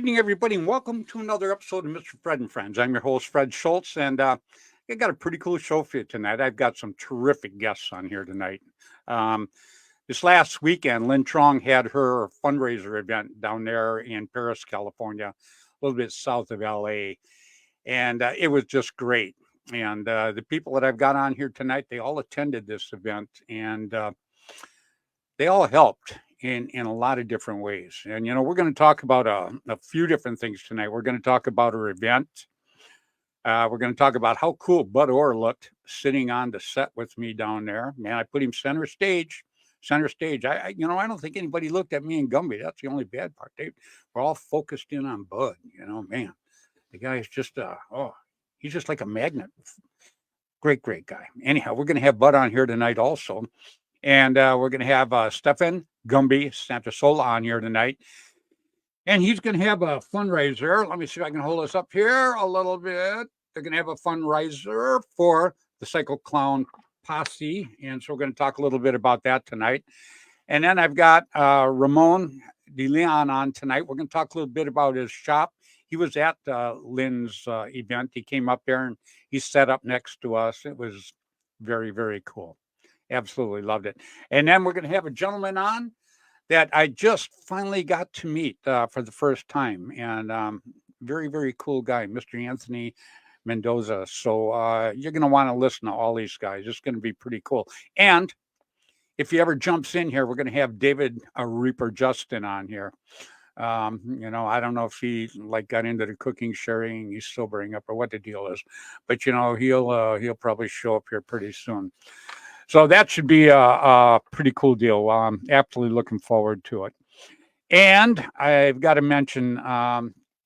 evening, everybody, and welcome to another episode of Mr. Fred and Friends. I'm your host, Fred Schultz, and I got a pretty cool show for you tonight. I've got some terrific guests on here tonight. Um, this last weekend, Lynn Trong had her fundraiser event down there in Paris, California, a little bit south of LA, and it was just great. And the people that I've got on here tonight, they all attended this event, and they all helped in a lot of different ways. And we're going to talk about a few different things tonight. We're going to talk about her event. We're going to talk about how cool Bud Orr looked sitting on the set with me down there. Man, I put him center stage. Center stage. I don't think anybody looked at me and Gumby. That's the only bad part. They were all focused in on Bud. Man, the guy is just he's just like a magnet. Great guy. Anyhow, we're going to have Bud on here tonight also. And we're going to have Stefan Gumby Santasola on here tonight. And he's going to have a fundraiser. Let me see if I can hold this up here a little bit. They're going to have a fundraiser for the Psycho Clown Posse. And so we're going to talk a little bit about that tonight. And then I've got Ramon De Leon on tonight. We're going to talk a little bit about his shop. He was at Lynn's event. He came up there and he sat up next to us. It was very, very cool. Absolutely loved it. And then we're going to have a gentleman on that I just finally got to meet for the first time. And very, very cool guy, Mr. Anthony Mendoza. So you're going to want to listen to all these guys. It's going to be pretty cool. And if he ever jumps in here, we're going to have David Reaper Justin on here. I don't know if he got into the cooking, sharing, he's sobering up or what the deal is, but he'll probably show up here pretty soon. So that should be a pretty cool deal. I'm absolutely looking forward to it. And I've got to mention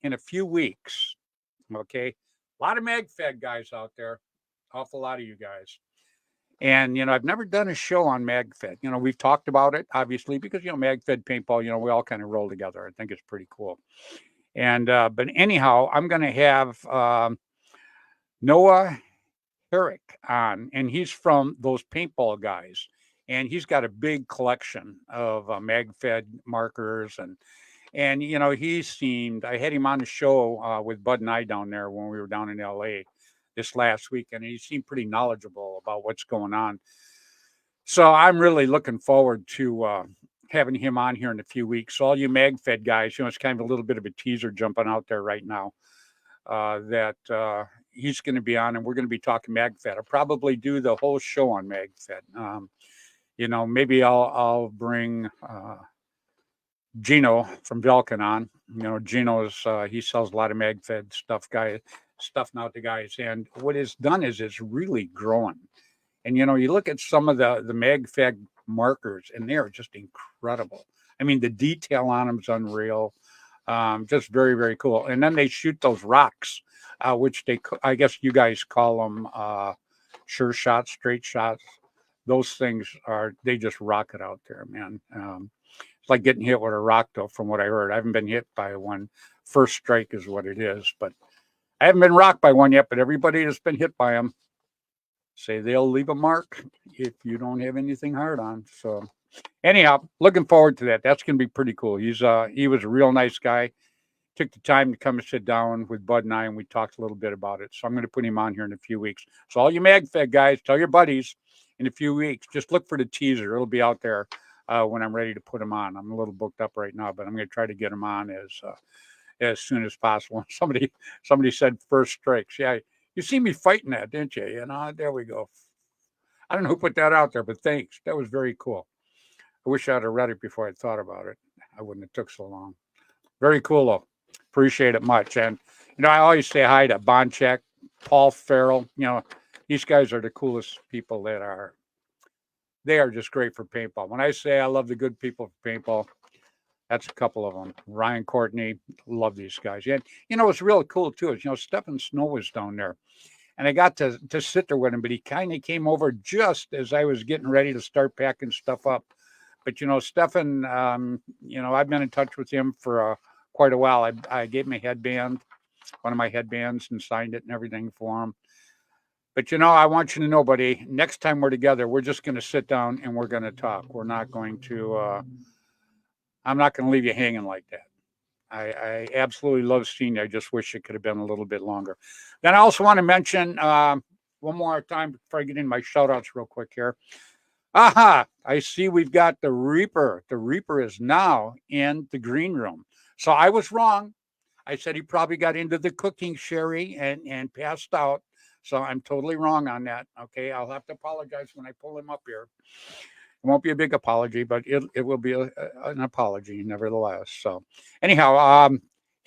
in a few weeks, okay, a lot of MagFed guys out there, awful lot of you guys. And, I've never done a show on MagFed. We've talked about it, obviously, because, MagFed paintball, we all kind of roll together. I think it's pretty cool. And, but anyhow, I'm going to have Noah Herrick on, and he's from those paintball guys. And he's got a big collection of MagFed markers. And I had him on the show with Bud and I down there when we were down in LA this last week, and he seemed pretty knowledgeable about what's going on. So I'm really looking forward to having him on here in a few weeks. So all you MagFed guys, it's kind of a little bit of a teaser jumping out there right now that he's going to be on, and we're going to be talking MagFed. I'll probably do the whole show on MagFed. Maybe I'll bring Gino from Velkin on. Gino's he sells a lot of MagFed stuff now to guys, and what it's done is it's really growing. And you look at some of the MagFed markers, and they're just incredible. I mean, the detail on them is unreal. Just very, very cool. And then they shoot those rocks, which I guess you guys call them sure shots, straight shots. Those things they just rock it out there, man. It's like getting hit with a rock, though, from what I heard. I haven't been hit by one. First strike is what it is, but I haven't been rocked by one yet. But everybody that's been hit by them say they'll leave a mark if you don't have anything hard on. So anyhow, looking forward to that. That's going to be pretty cool. He was a real nice guy. Took the time to come and sit down with Bud and I, and we talked a little bit about it. So I'm going to put him on here in a few weeks. So all you MagFed guys, tell your buddies in a few weeks, just look for the teaser. It'll be out there when I'm ready to put him on. I'm a little booked up right now, but I'm going to try to get him on as soon as possible. Somebody said first strikes. Yeah, you see me fighting that, didn't you? There we go. I don't know who put that out there, but thanks. That was very cool. I wish I'd have read it before I thought about it. I wouldn't have took so long. Very cool, though. Appreciate it much. And, I always say hi to Bonchek, Paul Farrell. These guys are the coolest people they are just great for paintball. When I say I love the good people for paintball, that's a couple of them. Ryan Courtney, love these guys. And, what's really cool, too, is, Stephen Snow was down there. And I got to sit there with him, but he kind of came over just as I was getting ready to start packing stuff up. But, Stefan, I've been in touch with him for quite a while. I gave him a headband, one of my headbands, and signed it and everything for him. But, I want you to know, buddy, next time we're together, we're just going to sit down and we're going to talk. We're not going to, I'm not going to leave you hanging like that. I absolutely love seeing it. I just wish it could have been a little bit longer. Then I also want to mention one more time before I get in my shout outs real quick here. Aha, I see we've got the Reaper. The Reaper is now in the green room. So I was wrong. I said he probably got into the cooking sherry and passed out. So I'm totally wrong on that. Okay, I'll have to apologize when I pull him up here. It won't be a big apology, but it will be an apology nevertheless. So anyhow,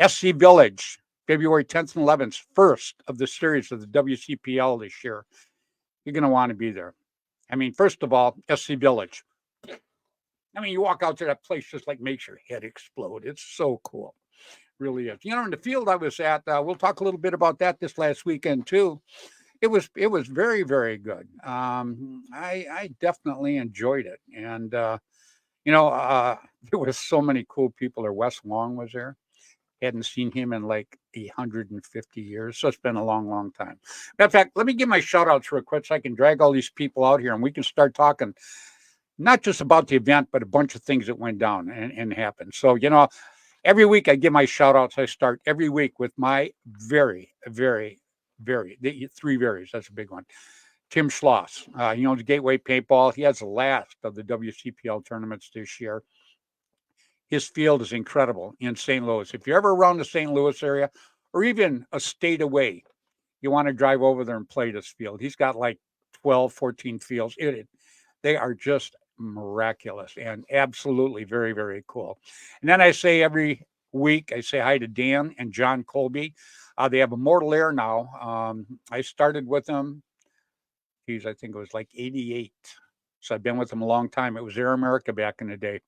SC Village, February 10th and 11th, first of the series of the WCPL this year. You're going to want to be there. I mean, first of all, SC Village. I mean, you walk out to that place, just like makes your head explode. It's so cool. Really is. You know, in the field I was at, we'll talk a little bit about that this last weekend too. It was very, very good. I definitely enjoyed it, and you know, there was so many cool people there. Wes Long was there. Hadn't seen him in like 150 years, so it's been a long, long time. Matter of fact, let me give my shout outs real quick so I can drag all these people out here and we can start talking not just about the event, but a bunch of things that went down and happened. So, you know, every week I give my shout outs. I start every week with my the three varies. That's a big one. Tim Schloss, he owns Gateway Paintball. He has the last of the WCPL tournaments this year. His field is incredible in St. Louis. If you're ever around the St. Louis area or even a state away, you want to drive over there and play this field. He's got like 12, 14 fields. They are just miraculous and absolutely very, very cool. And then I say every week, I say hi to Dan and John Colby. They have a Mortal Air now. I started with them, I think it was like 88. So I've been with them a long time. It was Air America back in the day.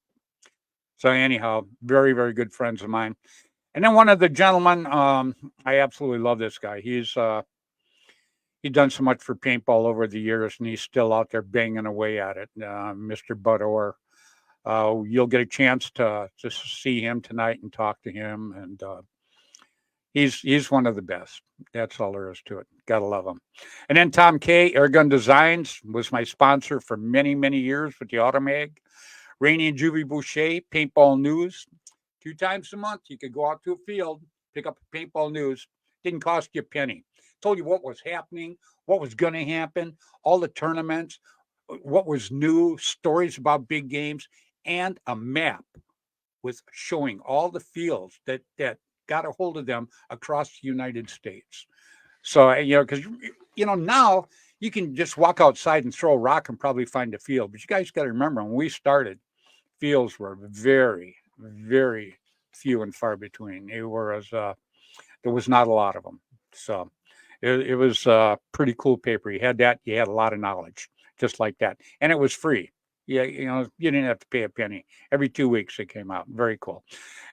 So anyhow, very, very good friends of mine. And then one of the gentlemen, I absolutely love this guy. He's done so much for paintball over the years, and he's still out there banging away at it. Mr. Bud Orr. You'll get a chance to see him tonight and talk to him, and he's one of the best. That's all there is to it. Gotta love him. And then Tom K. Airgun Designs was my sponsor for many, many years with the Automag. Rainey and Juvie Boucher, Paintball News. 2 times a month, you could go out to a field, pick up Paintball News. Didn't cost you a penny. Told you what was happening, what was going to happen, all the tournaments, what was new, stories about big games, and a map with showing all the fields that got a hold of them across the United States. So, you know, because, you know, now you can just walk outside and throw a rock and probably find a field. But you guys got to remember, when we started, fields were very, very few and far between. There was not a lot of them. So it was pretty cool paper. You had that, you had a lot of knowledge, just like that. And it was free. Yeah, you know, you didn't have to pay a penny. Every 2 weeks it came out. Very cool.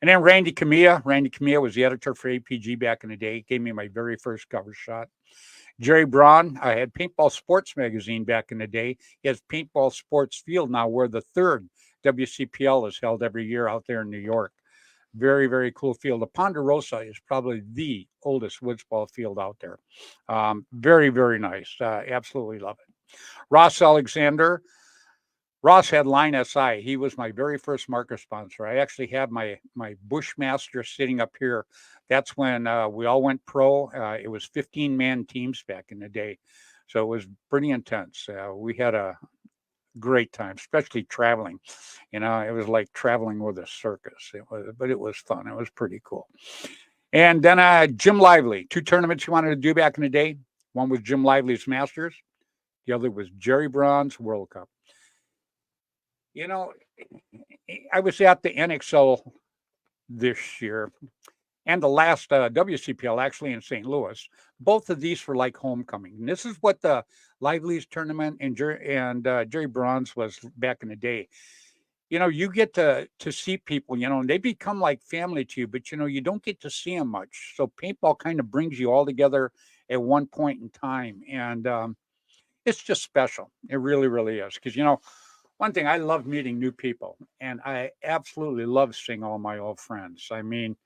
And then Randy Camilla. Randy Camilla was the editor for APG back in the day. He gave me my very first cover shot. Jerry Braun, I had Paintball Sports Magazine back in the day. He has Paintball Sports Field now, where the third WCPL is held every year out there in New York. Very, very cool field. The Ponderosa is probably the oldest woods ball field out there. Very, very nice. Absolutely love it. Ross Alexander. Ross had Line SI. He was my very first marker sponsor. I actually have my Bushmaster sitting up here. That's when we all went pro. It was 15-man teams back in the day. So it was pretty intense. We had a great time, especially traveling. You know, it was like traveling with a circus. But it was fun. It was pretty cool. And then Jim Lively, 2 tournaments he wanted to do back in the day. One was Jim Lively's Masters. The other was Jerry Braun's World Cup. You know, I was at the NXL this year and the last WCPL actually in St. Louis. Both of these were like homecoming. And this is what the Lively's tournament and Jerry Braun's was back in the day. You know, you get to see people, you know, and they become like family to you, but, you know, you don't get to see them much. So paintball kind of brings you all together at one point in time. And it's just special. It really, really is. Because, you know, one thing, I love meeting new people, and I absolutely love seeing all my old friends. I mean,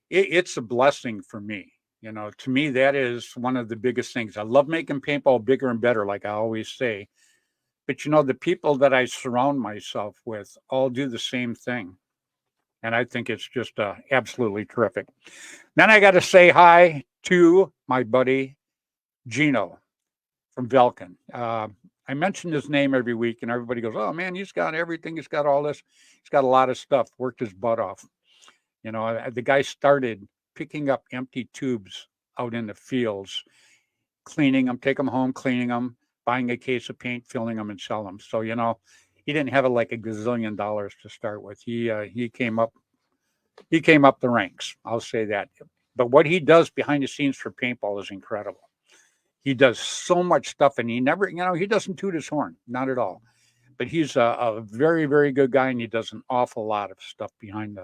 it's a blessing for me. You know, to me, that is one of the biggest things. I love making paintball bigger and better, like I always say. But, you know, the people that I surround myself with all do the same thing. And I think it's just absolutely terrific. Then I got to say hi to my buddy Gino from Velkin. I mention his name every week, and everybody goes, "Oh man, he's got everything. He's got all this. He's got a lot of stuff. Worked his butt off." The guy started picking up empty tubes out in the fields, cleaning them, take them home, cleaning them, buying a case of paint, filling them, and sell them. So he didn't have like a gazillion dollars to start with. He came up the ranks. I'll say that. But what he does behind the scenes for paintball is incredible. He does so much stuff, and he never, he doesn't toot his horn, not at all. But he's a very, very good guy, and he does an awful lot of stuff behind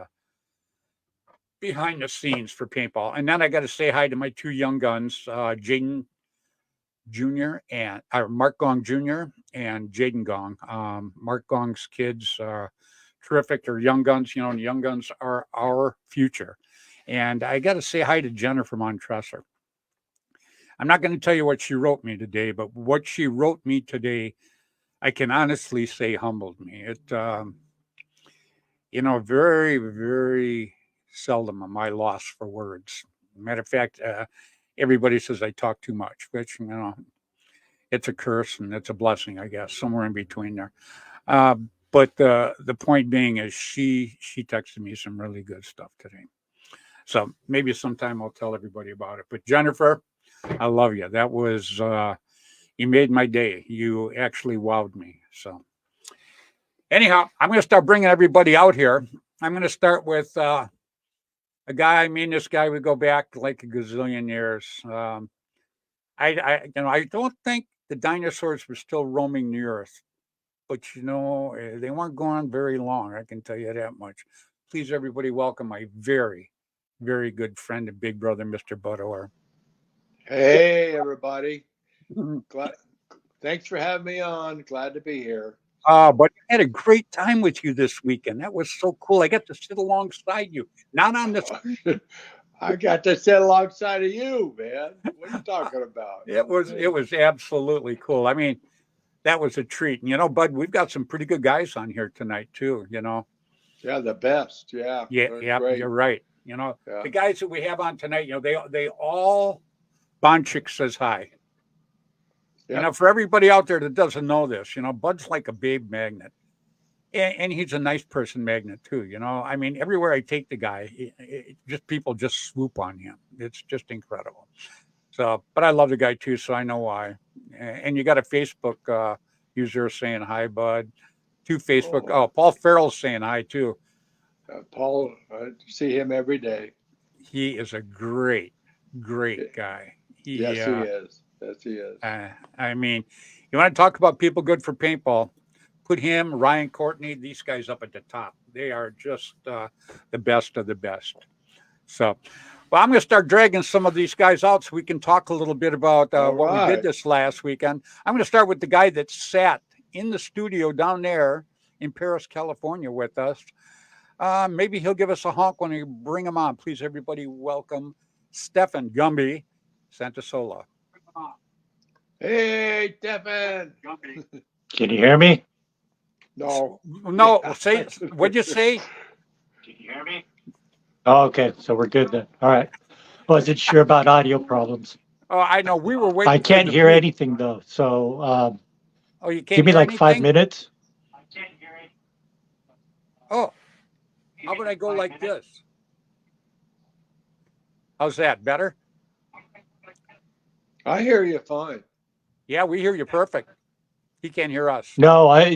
the scenes for paintball. And then I got to say hi to my two young guns, Jaden Jr. and Mark Gong Jr. and Jaden Gong. Mark Gong's kids are terrific. They're young guns, and young guns are our future. And I got to say hi to Jennifer Montresor. I'm not going to tell you what she wrote me today, but what she wrote me today, I can honestly say humbled me. It, very, very seldom am I lost for words. Matter of fact, everybody says I talk too much, which, it's a curse and it's a blessing, I guess, somewhere in between there. But the point being is she texted me some really good stuff today. So maybe sometime I'll tell everybody about it. But Jennifer, I love you. That was, you made my day. You actually wowed me. So anyhow, I'm going to start bringing everybody out here. I'm going to start with a guy. This guy would go back like a gazillion years. I don't think the dinosaurs were still roaming the earth, but they weren't going very long. I can tell you that much. Please, everybody, welcome my very, very good friend and big brother, Mr. Bud Orr. Hey, everybody. Thanks for having me on. Glad to be here. But I had a great time with you this weekend. That was so cool. I got to sit alongside you, not on this. I got to sit alongside of you, man. What are you talking about? It was absolutely cool. That was a treat. Bud, we've got some pretty good guys on here tonight too. Yeah, the best. Yeah. Yeah, great. You're right. The guys that we have on tonight, they all. Bonchik says hi. Yep. For everybody out there that doesn't know this, Bud's like a babe magnet. And he's a nice person magnet too, everywhere I take the guy, people just swoop on him. It's just incredible. So, but I love the guy too, so I know why. And you got a Facebook user saying hi, Bud. Two Facebook. Oh, Paul Farrell's saying hi too. Paul, I see him every day. He is a great guy. Yes, he is. Yes, he is. You want to talk about people good for paintball? Put him, Ryan Courtney, these guys up at the top. They are just the best of the best. So, well, I'm going to start dragging some of these guys out so we can talk a little bit about what we did this last weekend. I'm going to start with the guy that sat in the studio down there in Paris, California with us. Maybe he'll give us a honk when we bring him on. Please, everybody, welcome Stefan Gumby Santasola. Hey, Stefan. Can you hear me? No. Say, what'd you say? Can you hear me? Oh, okay, so we're good then. All right. Wasn't sure about audio problems. Oh, I know. We were waiting. I can't hear anything though. So you can't give me like 5 minutes. I can't hear it. Oh, how about I go like this? How's that? Better? I hear you fine. Yeah, we hear you perfect. He can't hear us. No, I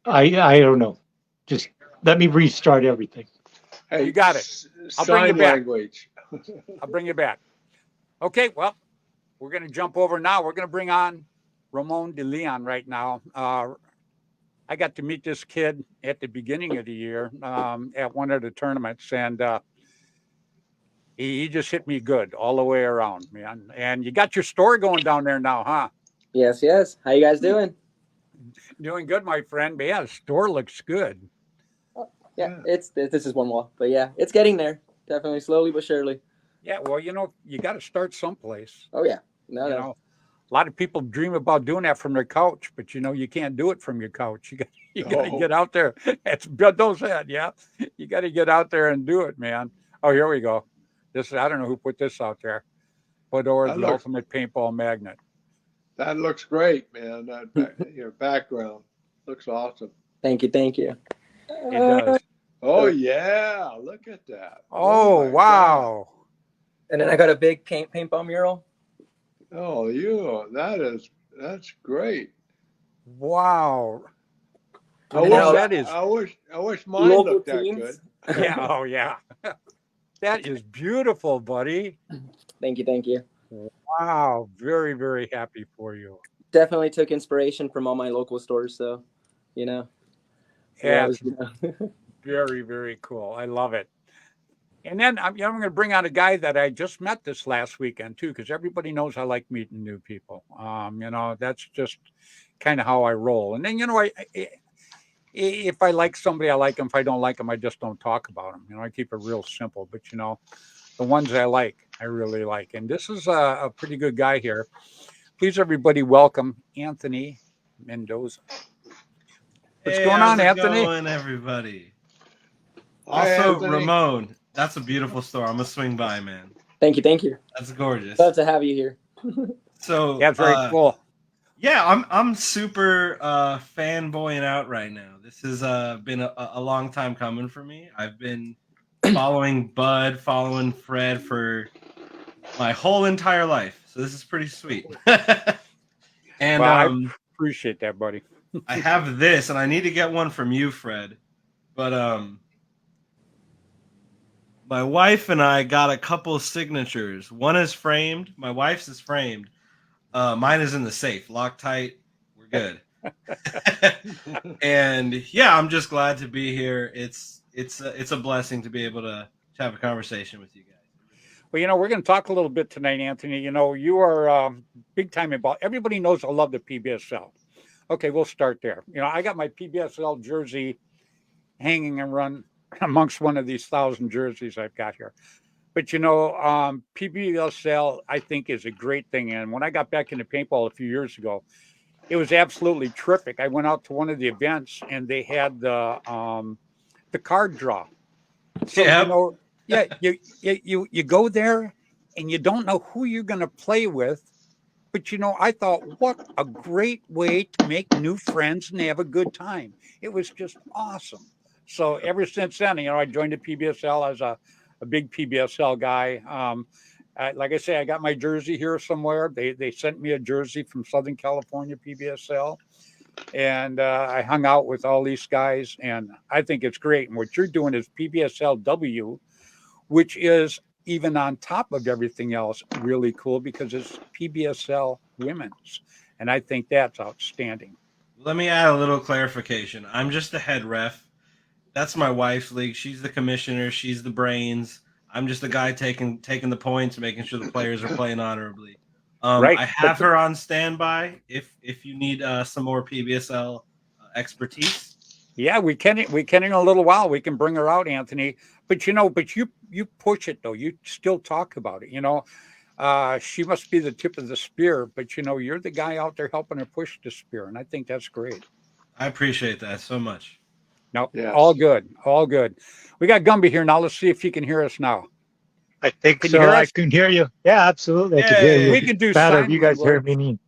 don't know. Just let me restart everything. Hey, you got it. I'll bring you back. I'll bring you back. Okay, well, we're going to jump over now. We're going to bring on Ramon de Leon right now. I got to meet this kid at the beginning of the year at one of the tournaments, and he just hit me good all the way around, man. And you got your store going down there now, huh? Yes. How you guys doing? Doing good, my friend. But yeah, the store looks good. Yeah, this is one wall, but yeah, it's getting there. Definitely slowly but surely. Yeah, well, you got to start someplace. Oh yeah, A A lot of people dream about doing that from their couch, but you can't do it from your couch. You got to No. get out there. That's Bill said, yeah. You got to get out there and do it, man. Oh, here we go. I don't know who put this out there. Put over That the looks- ultimate paintball magnet. That looks great, man. Your background looks awesome. Thank you. It does. Oh yeah, look at that. Oh, my wow. And then I got a big paintball mural. God. Oh, that's great. Wow. I And wish, now that is- I wish mine Local looked that teams. good. Yeah. Oh, yeah. That is beautiful, buddy. Thank you. Wow. Very, very happy for you. Definitely took inspiration from all my local stores. So, Yeah, was, it's very, very cool. I love it. And then I'm going to bring on a guy that I just met this last weekend too, because everybody knows I like meeting new people. That's just kind of how I roll. And then, if I like somebody, I like them. If I don't like them, I just don't talk about them. I keep it real simple. But the ones I like, I really like. And this is a pretty good guy here. Please, everybody, welcome Anthony Mendoza. What's going on, Anthony? How's it going, everybody? Hi, Also, Anthony. Ramon, that's a beautiful store. I'm gonna swing by, man. Thank you. That's gorgeous. Love to have you here. So Yeah, it's very cool. yeah, I'm super fanboying out right now. This has been a long time coming for me. I've been following Bud, following Fred for my whole entire life. So this is pretty sweet. And Well, I appreciate that, buddy. I have this, and I need to get one from you, Fred. But my wife and I got a couple of signatures. One is framed. My wife's is framed. Mine is in the safe, locked tight. We're good. And yeah, I'm just glad to be here. It's a blessing to be able to have a conversation with you guys. Well, we're going to talk a little bit tonight, Anthony. You are big time involved. Everybody knows I love the PBSL. Okay, we'll start there. I got my PBSL jersey hanging and run amongst one of these 1,000 jerseys I've got here. But, PBSL, I think, is a great thing. And when I got back into paintball a few years ago, it was absolutely terrific. I went out to one of the events and they had the card draw. So, you go there and you don't know who you're going to play with. But, I thought, what a great way to make new friends and have a good time. It was just awesome. So ever since then, I joined the PBSL as a big PBSL guy. Like I say, I got my jersey here somewhere. They sent me a jersey from Southern California PBSL. And I hung out with all these guys. And I think it's great. And what you're doing is PBSLW, which is even on top of everything else, really cool because it's PBSL women's. And I think that's outstanding. Let me add a little clarification. I'm just the head ref. That's my wife's league. She's the commissioner. She's the brains. I'm just the guy taking the points, making sure the players are playing honorably. Right. I have her on standby if you need some more PBSL expertise. Yeah, we can in a little while. We can bring her out, Anthony. But you push it though. You still talk about it. She must be the tip of the spear, but you're the guy out there helping her push the spear, and I think that's great. I appreciate that so much. No, Yes. all good. We got Gumby here now. Let's see if he can hear us now. I think Can you so. hear I us? can hear you. Yeah, absolutely. I can hear Yay. you. We can do Better if sign you guys hear language. me.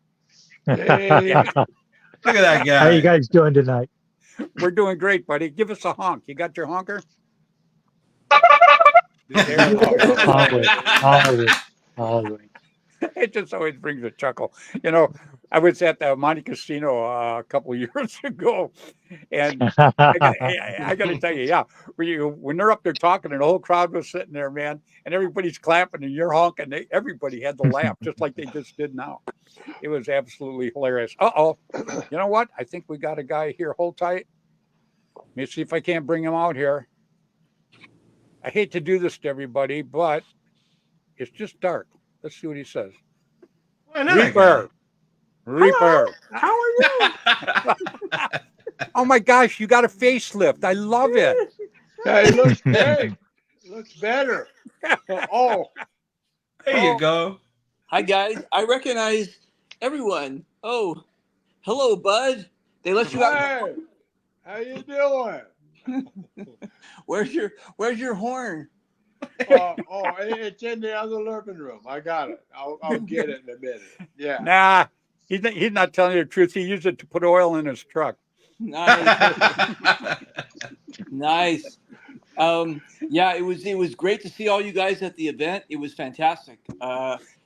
Hey. Look at that guy. How you guys doing tonight? We're doing great, buddy. Give us a honk. You got your honker? Always. It just always brings a chuckle. I was at the Monte Casino a couple of years ago, and I got to tell you, when they're up there talking and the whole crowd was sitting there, man, and everybody's clapping and you're honking, everybody had to laugh just like they just did now. It was absolutely hilarious. Uh-oh. You know what? I think we got a guy here. Hold tight. Let me see if I can't bring him out here. I hate to do this to everybody, but it's just dark. Let's see what he says. I know that Reaper. How are you? guy. Oh my gosh, you got a facelift. I love it. Hey, it looks great. Looks better. Oh, There you go. Hi guys, I recognize everyone. Oh, hello, Bud. They let you out. Hey, how you doing? Where's your horn? It's in the other living room. I got it. I'll get it in a minute. Yeah. Nah, he's not telling you the truth. He used it to put oil in his truck. Nice. Nice. Yeah, it was great to see all you guys at the event. It was fantastic.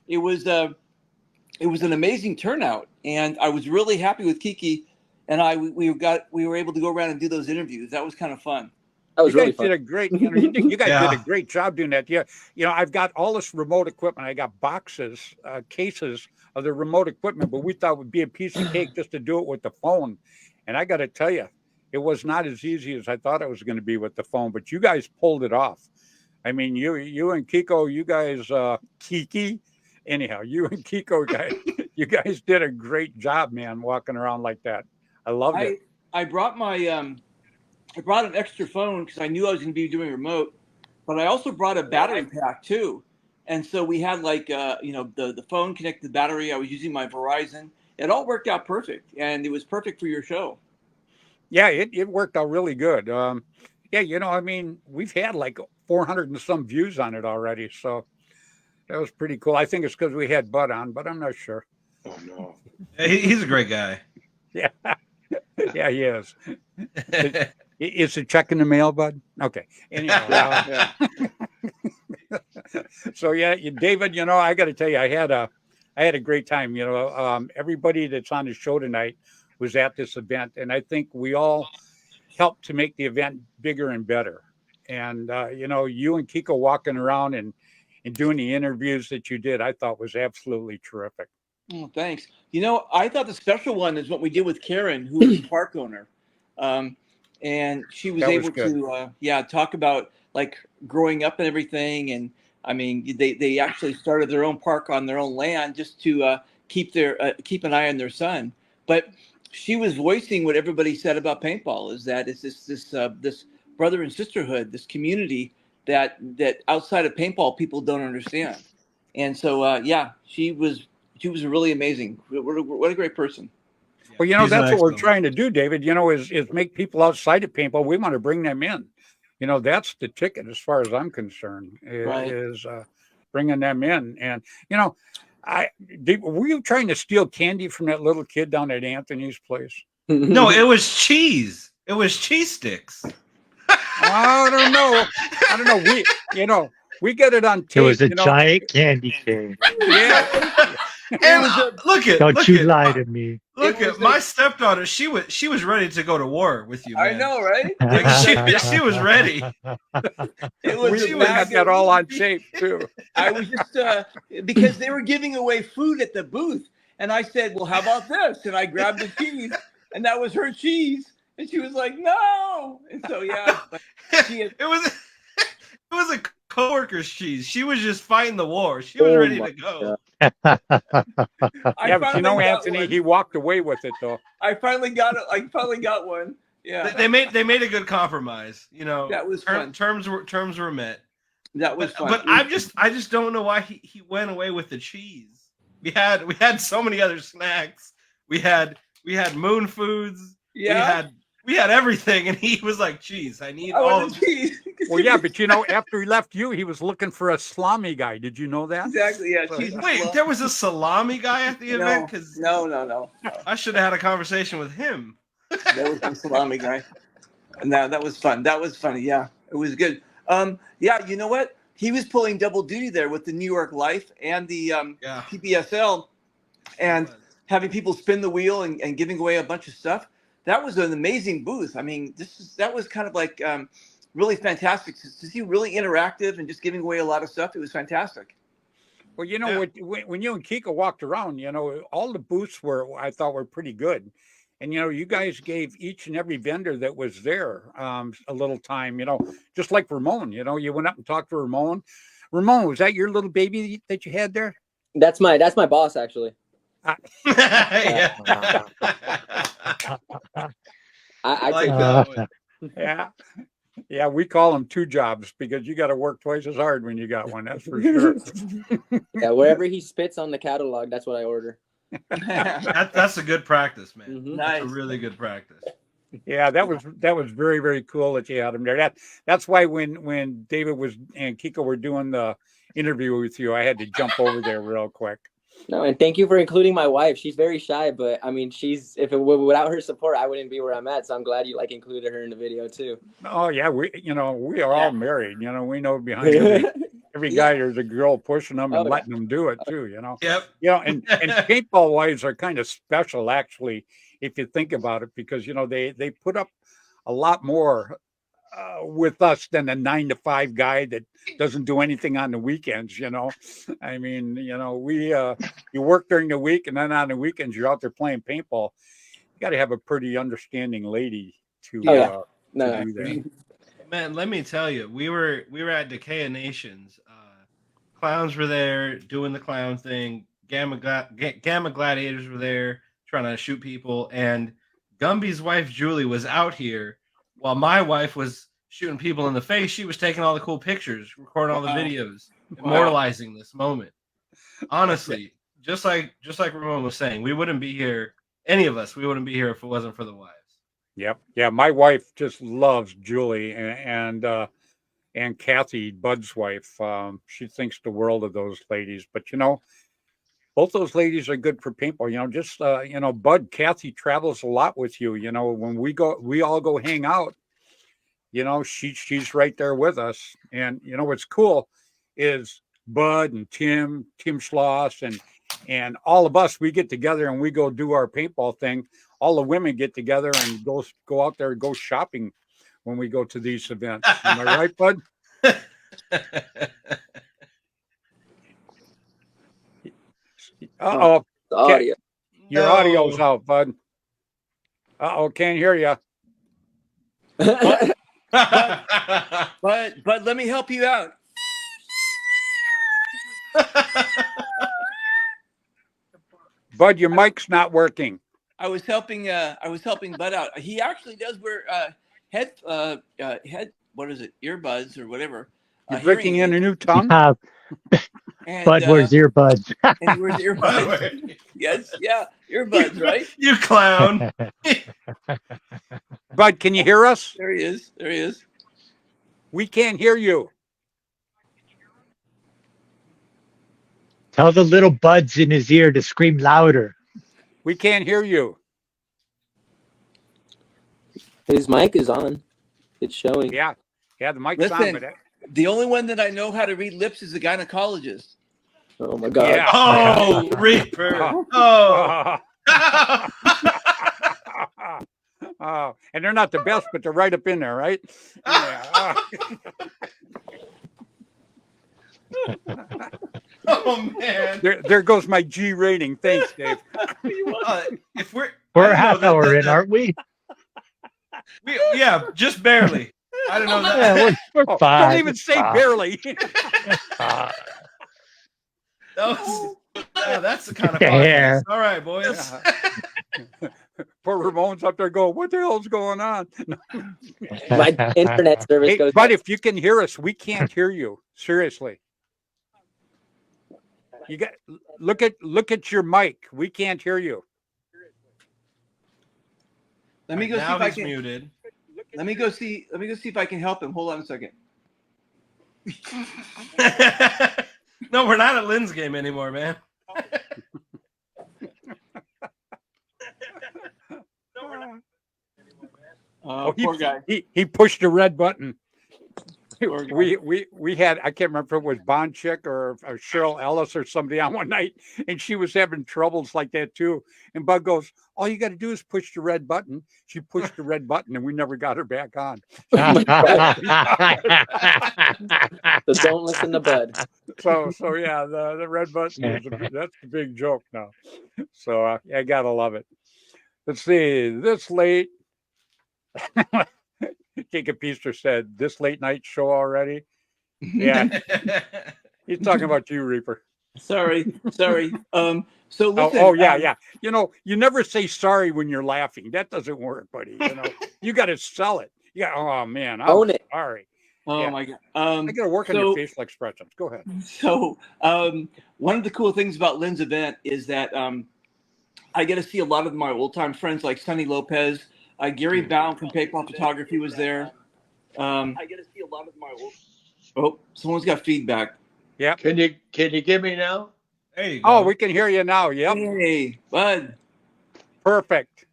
It was an amazing turnout, and I was really happy with Kiki and we were able to go around and do those interviews. That was kind of fun. That was You really guys fun. did a great, you guys Yeah. did a great job doing that. Yeah, I've got all this remote equipment. I got boxes, cases of the remote equipment, but we thought it would be a piece of cake just to do it with the phone. And I got to tell you, it was not as easy as I thought it was going to be with the phone. But you guys pulled it off. I mean, you and Kiko, you guys, Kiki, anyhow, you and Kiko guys, you guys did a great job, man, walking around like that. I loved it. I brought my I brought an extra phone because I knew I was going to be doing remote, but I also brought a battery pack too. And so we had the phone connected to the battery. I was using my Verizon. It all worked out perfect, and it was perfect for your show. Yeah, it worked out really good. Yeah, I mean, we've had like 400 and some views on it already, so that was pretty cool. I think it's because we had Bud on, but I'm not sure. Oh no. He's a great guy. Yeah, yeah, he is. Is it check in the mail, Bud? Okay. Anyhow, Yeah. so yeah, David, I got to tell you, I had a great time. Everybody that's on the show tonight was at this event, and I think we all helped to make the event bigger and better. And you and Kiko walking around and doing the interviews that you did, I thought was absolutely terrific. Oh, thanks. I thought the special one is what we did with Karen, who is a park owner. And she was able to talk about like growing up and everything. And I mean, they actually started their own park on their own land just to keep an eye on their son. But she was voicing what everybody said about paintball, is that it's this brother and sisterhood, this community that outside of paintball people don't understand. And so she was really amazing. What a great person. Well, He's that's an what we're excellent trying to do, David, is make people outside of paintball. We want to bring them in. That's the ticket as far as I'm concerned, Right. is bringing them in. And, were you trying to steal candy from that little kid down at Anthony's place? No, it was cheese. It was cheese sticks. I don't know. We get it on tape. It was a giant candy cane. Yeah. And Don't you lie to me. Look at my stepdaughter. She was ready to go to war with you, man. I know, right? Like she was ready. It was We had that all on tape too. I was just because they were giving away food at the booth, and I said, "Well, how about this?" And I grabbed the cheese, and that was her cheese, and she was like, "No!" And so It was a coworker's cheese. She was just fighting the war. She was ready to go. Yeah, but Anthony, he walked away with it though. I finally got it. I finally got one. Yeah, They made a good compromise. that was fun. Terms were met. That was fun. But I just don't know why he went away with the cheese. We had so many other snacks. We had moon foods. Yeah. We had everything, and he was like, "Cheese, I need all of the cheese." Well, yeah, but after he left you, he was looking for a salami guy. Did you know that? Exactly. Yeah. So, Cheese. Wait, there was a salami guy at the event? Because no. I should have had a conversation with him. There was a salami guy. No, that was fun. That was funny. Yeah, it was good. Yeah, you know what? He was pulling double duty there with the New York Life and the PBSL, and having people spin the wheel and giving away a bunch of stuff. That was an amazing booth. I mean, that was kind of like really fantastic to see, really interactive and just giving away a lot of stuff. It was fantastic. Well, when you and Kiko walked around, all the booths I thought were pretty good. And, you guys gave each and every vendor that was there a little time, just like Ramon, you went up and talked to Ramon. Ramon, was that your little baby that you had there? That's my boss, actually. Yeah. I like take that one. Yeah, we call them two jobs because you got to work twice as hard when you got one. That's for sure. Yeah, wherever he spits on the catalog, that's what I order. That's a good practice, man. Mhm. That's a Nice. really good practice. Yeah, that was very, very cool that you had him there. That's why when David was and Kiko were doing the interview with you, I had to jump over there real quick. No, and thank you for including my wife. She's very shy, but I mean, without her support, I wouldn't be where I'm at. So I'm glad you like included her in the video too. Oh yeah, we are Yeah. all married. We know behind every Yeah. guy there's a girl pushing them and Oh, yeah. letting them do it too. Yep. And paintball wives are kind of special actually if you think about it because they put up a lot more with us than a 9 to 5 guy that doesn't do anything on the weekends. I mean, we you work during the week and then on the weekends you're out there playing paintball. You got to have a pretty understanding lady to Oh, yeah. to No, do that. Man, let me tell you, we were at Decay of Nations. Clowns were there doing the clown thing. Gamma Gladiators were there trying to shoot people, and Gumby's wife Julie was out here while my wife was shooting people in the face. She was taking all the cool pictures, recording all the Wow. videos, immortalizing this moment. Honestly, just like Ramon was saying, we wouldn't be here. Any of us, we wouldn't be here if it wasn't for the wives. Yep. Yeah. My wife just loves Julie and Kathy, Bud's wife. She thinks the world of those ladies. But both those ladies are good for paintball. Just Bud, Kathy travels a lot with you. When we all go hang out. She's right there with us. And what's cool is Bud and Tim Schloss and all of us, we get together and we go do our paintball thing. All the women get together and go out there and go shopping when we go to these events. Am I right, Bud? Uh-oh. the audio. Your audio's out, Bud. Uh-oh, can't hear you. But let me help you out. Bud, your mic's not working. I was helping Bud out. He actually does wear head what is it, earbuds or whatever. You're breaking in a new tongue? And, Bud wears earbuds. and he wears earbuds. Yes, yeah, earbuds, right? You clown. Bud, can you hear us? There he is. There he is. We can't hear you. Tell the little buds in his ear to scream louder. We can't hear you. His mic is on. It's showing. Yeah, the mic's on. Listen, the only one that I know how to read lips is a gynecologist. Oh my God. Yeah. Oh, Reaper. Oh. Oh, and they're not the best, but they're right up in there, right? Yeah. Oh man. There goes my G rating. Thanks, Dave. If we're We're a half hour in, aren't we? Yeah, just barely. I don't know that. Yeah, we're Oh, fine. don't even say barely. That's the kind of Hair. podcast. All right, boys. Poor Ramon's up there going, what the hell's going on? My internet service Hey, goes. but if you can hear us, we can't hear you. Seriously. You got look at your mic. We can't hear you. Let me go see Now if I he's can. muted. Let me go see if I can help him. Hold on a second. No, we're not at Lynn's game anymore, man. Poor guy. He pushed the red button. Poor guy. We had, I can't remember if it was Bond Chick or Cheryl Ellis or somebody on one night, and she was having troubles like that too. And Bud goes, all you got to do is push the red button. She pushed the red button, and we never got her back on. So don't listen to Bud. So yeah, the red button that's the big joke now. So I gotta love it. Let's see, this late. Kika Peaster said, this late night show already? Yeah, he's talking about you, Reaper. Sorry. So listen. Yeah. You never say sorry when you're laughing. That doesn't work, buddy. You got to sell it. Yeah. Oh man, I'm Own it. sorry. Oh Yeah. my God. I got to work on your facial expressions. Go ahead. So one of the cool things about Lynn's event is that I get to see a lot of my old time friends like Sonny Lopez, Gary Baum from Paintball Photography was there. I get to see a lot of my old. Oh, someone's got feedback. Yeah. Can you give me now? There you go. Oh, we can hear you now. Yep. Hey, Bud. Perfect.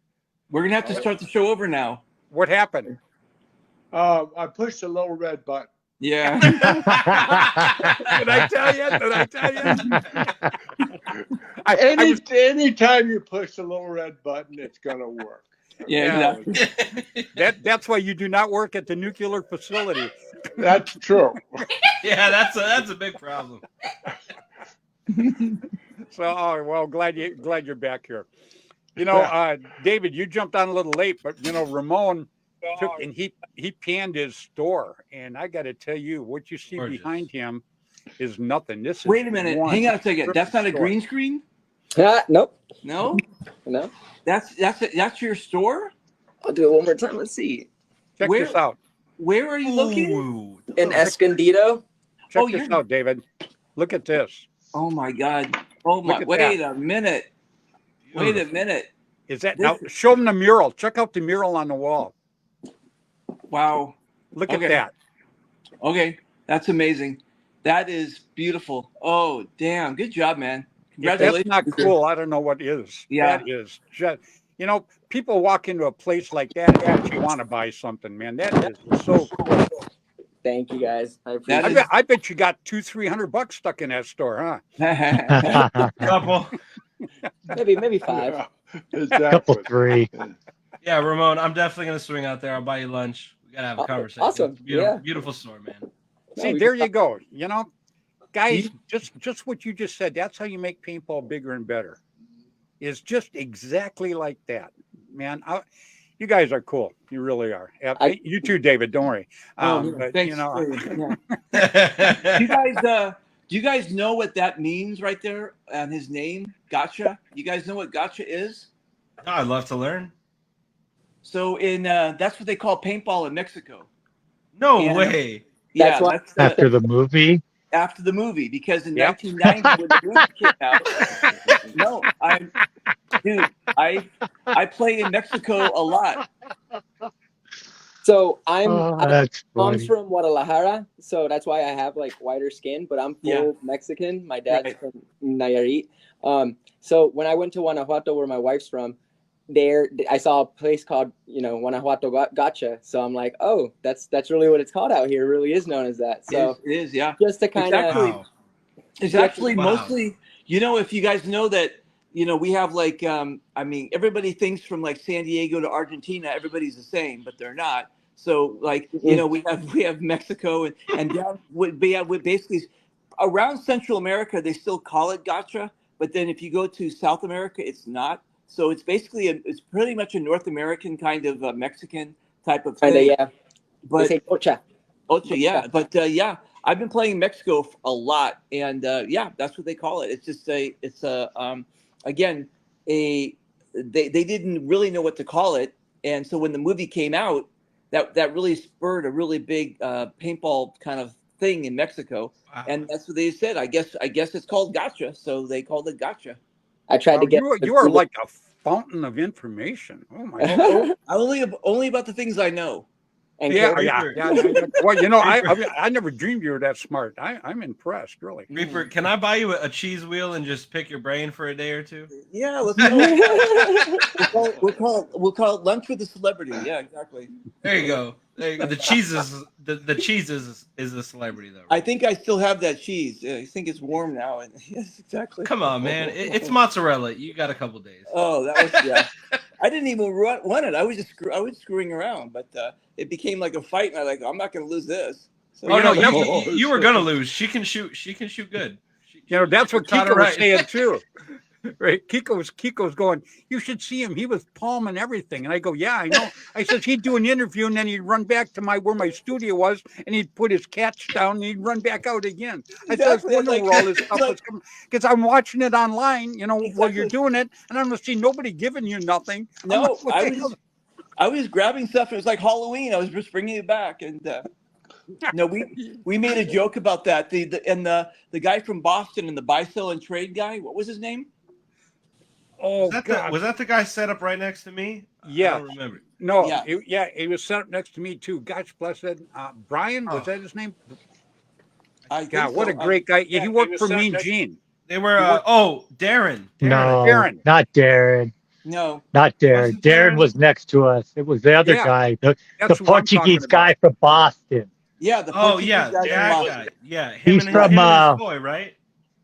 We're gonna have to start the show over now. What happened? I pushed the little red button. Yeah. Did I tell you? Did I tell you? Anytime you push the little red button, it's gonna work. Yeah, exactly. That's why you do not work at the nuclear facility. That's true. Yeah, that's a big problem. So, oh, well, glad you're back here. You know, David, you jumped on a little late, but you know, Ramon took and he panned his store, and I got to tell you, what you see Gorgeous. behind him is nothing. This is Wait a minute. one Hang on a second. That's not a store. green screen? Nope. No? No. That's your store? I'll do it one more time. Let's see. Check Where- this out. Where are you located? Ooh. In Escondido. Check Oh, this you're- out, David. Look at this. Oh my God. Oh my. Look at Wait a minute. Wait a Beautiful. minute. Is that This now? Show them the mural. Check out the mural on the wall. Wow. Look Okay. at that. Okay. That's amazing. That is beautiful. Oh, damn. Good job, man. If that's Congratulations. not cool, I don't know what is. Yeah. That is just, you know, people walk into a place like that and you want to buy something, man. That is so cool. Thank you guys. I appreciate That it. is- I bet you got $200-300 stuck in that store, huh? Couple. Maybe 5. Yeah, Couple exactly. 3. Yeah, Ramon, I'm definitely gonna swing out there. I'll buy you lunch. We gotta have a Oh, conversation. awesome. It's a beautiful, Yeah. beautiful store, man. See, we there can you go. You know, guys, just what you just said. That's how you make paintball bigger and better. Is just exactly like that, man. You guys are cool. You really are. You too, David. Don't worry. But, Thanks. you know, Yeah. Do you guys know what that means right there on his name? Gotcha. You guys know what gotcha is? No, I'd love to learn. So that's what they call paintball in Mexico. No Yeah. way. That's Yeah, why- that's After the movie? after the movie, because in Yep. 1990 when the movie came out, no, I play in Mexico a lot. So That's mom's funny. from Guadalajara, so that's why I have like whiter skin, but I'm full Yeah. Mexican. My dad's Right. from Nayarit. So when I went to Guanajuato, where my wife's from, there I saw a place called, Guanajuato Gotcha. So I'm like, oh, that's really what it's called out here. It really is known as that. So It is, yeah. just to kind of Exactly. Wow. It's actually Wow. mostly, if you guys know that, we have like, everybody thinks from like San Diego to Argentina, everybody's the same, but they're not. So like, we have Mexico and down would basically around Central America, they still call it gotcha. But then if you go to South America, it's not. So it's basically, it's pretty much a North American kind of Mexican type of thing. yeah. They But say Ocha. Ocha, yeah. But I've been playing Mexico a lot, and that's what they call it. It's just they didn't really know what to call it, and so when the movie came out, that really spurred a really big paintball kind of thing in Mexico, Wow. and that's what they said. I guess it's called gotcha, so they called it gotcha. I tried to get. you are like a fountain of information. Oh my God. Only about the things I know. And Yeah. Reaper. Well, I never dreamed you were that smart. I'm impressed, really. Reaper, can I buy you a cheese wheel and just pick your brain for a day or two? Yeah, let's go. We'll call it lunch with a celebrity. Yeah, exactly. There you go. The cheese is a celebrity though. I think I still have that cheese. I think it's warm now. And yes, exactly. Come on, man. It's mozzarella. You got a couple days. Oh, that was I didn't even want it. I was screwing around, but it became like a fight, and I'm not going to lose this. So, Oh no, know, you were gonna lose. She can shoot good. That's what Taught her Kiko was right. saying too. Right? Kiko's going, you should see him. He was palming everything. And I go, yeah, I know. I says he'd do an interview and then he'd run back to where my studio was and he'd put his catch down and he'd run back out again. Exactly. I said, I wonder where all this stuff was coming. Because I'm watching it online, while you're doing it, and I don't see nobody giving you nothing. No, I was grabbing stuff. It was like Halloween. I was just bringing it back, and we made a joke about that. The guy from Boston and the buy, sell, and trade guy. What was his name? Oh Was God. that the guy set up right next to me? Yeah. I don't remember. No, Yeah. he was set up next to me too. Gosh bless it. Brian, was Oh. that his name? I think God, what so. a great guy. Yeah, he he worked was for set up Mean next- Gene. They were Darren. No, Darren. not Darren. No. Not Darren. Wasn't Darren Darren? was next to us. It was the other Yeah, guy, the That's who I'm talking Portuguese about. guy from Boston. Yeah, the Oh Portuguese yeah, guy from that Boston. guy. Yeah, He's him from, and his boy, right?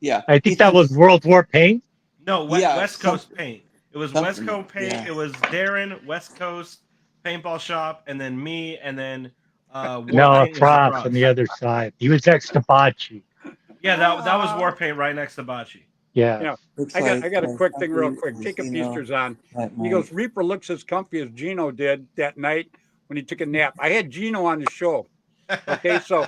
Yeah. I think that was World War Paint. No, Yeah, West Coast Paint. It was West something, Coast Paint. yeah. It was Darren, West Coast Paintball Shop, and then me, and then War No, Paint was Frost across. on the other side. He was next to Bocce. Yeah, that was War Paint right next to Bocce. Yeah. Yeah. Looks I got a like, quick thing real quick. Jacob Easter's on. He goes, Reaper looks as comfy as Gino did that night when he took a nap. I had Gino on the show. Okay, so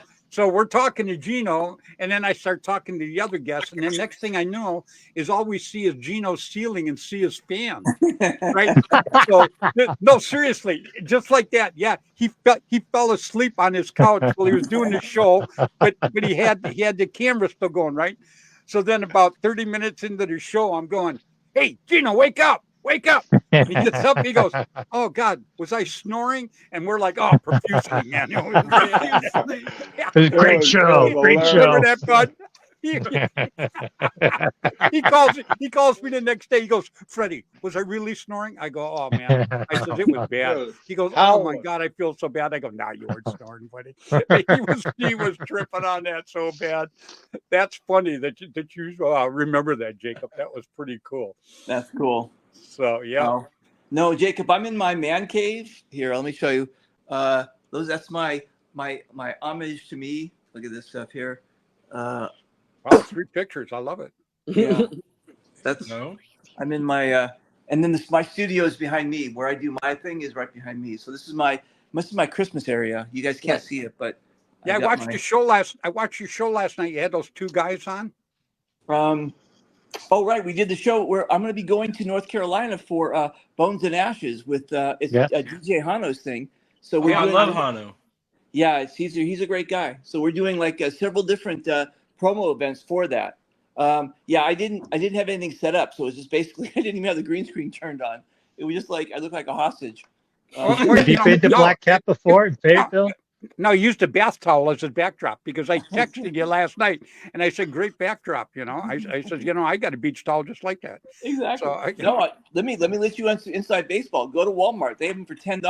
we're talking to Gino, and then I start talking to the other guests, and then next thing I know is all we see is Gino's ceiling and see his fan. Right? So no, seriously, just like that. Yeah, he fell asleep on his couch while he was doing the show, but he had the camera still going, right? So then about 30 minutes into the show, I'm going, "Hey, Gino, wake up. Wake up." And he gets up, he goes, "Oh God, was I snoring?" And we're like, "Oh, profusely, man." You know, profusely. Yeah. It was a great show. Great show. Remember that, bud? He calls me the next day. He goes, "Freddy, was I really snoring?" I go, "Oh man." I said, "It was bad." He goes, "Oh my God, I feel so bad." I go, "Nah, you weren't snoring, buddy." He was tripping on that so bad. That's funny that you remember that, Jacob. That was pretty cool. That's cool. So yeah. Oh. No, Jacob, I'm in my man cave. Here, let me show you. That's my homage to me. Look at this stuff here. Wow, 3 pictures. I love it. Yeah. That's No. I'm in my and then my studio is behind me. Where I do my thing is right behind me. So this is my Christmas area. You guys can't see it, but Yeah, I watched your show last night. You had those 2 guys on. Oh right, we did the show where I'm going to be going to North Carolina for Bones and Ashes with it's DJ Hano's thing. So we're I doing, love Hano. Yeah, he's a great guy. So we're doing like several different promo events for that. Yeah, I didn't have anything set up, so it was just basically I didn't even have the green screen turned on. It was just like I looked like a hostage. Have you been to Black Cat before in Fayetteville? No, I used a bath towel as a backdrop because I texted you last night and I said, "Great backdrop." You know, I said, I got a beach towel just like that. Exactly. So let me let you inside baseball. Go to Walmart. They have them for $10.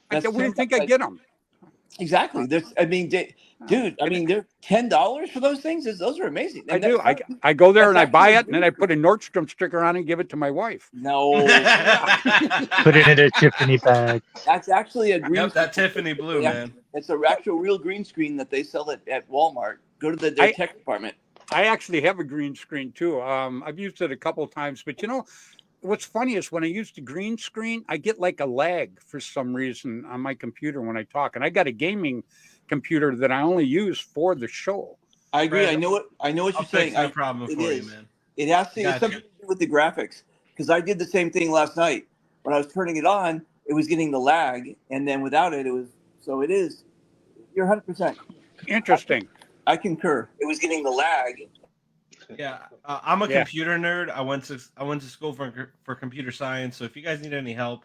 Where do you think I get them? Exactly. Dude, I mean, they're $10 for those things. Those are amazing. I do. I go there and I buy it, and then I put a Nordstrom sticker on it and give it to my wife. No. Put it in a Tiffany bag. That's actually a green. Yep, that Tiffany blue, man. It's a actual real green screen that they sell at Walmart. Go to their tech department. I actually have a green screen too. I've used it a couple of times, but what's funny is when I use the green screen, I get like a lag for some reason on my computer when I talk. And I got a gaming computer that I only use for the show. I agree. Fred, I know what you're saying. No problem for you, man. It has to something to do with the graphics because I did the same thing last night. When I was turning it on, it was getting the lag, and then without it, it was. So it is. You're 100%. Interesting. I concur. It was getting the lag. Yeah, I'm a computer nerd. I went to school for computer science. So if you guys need any help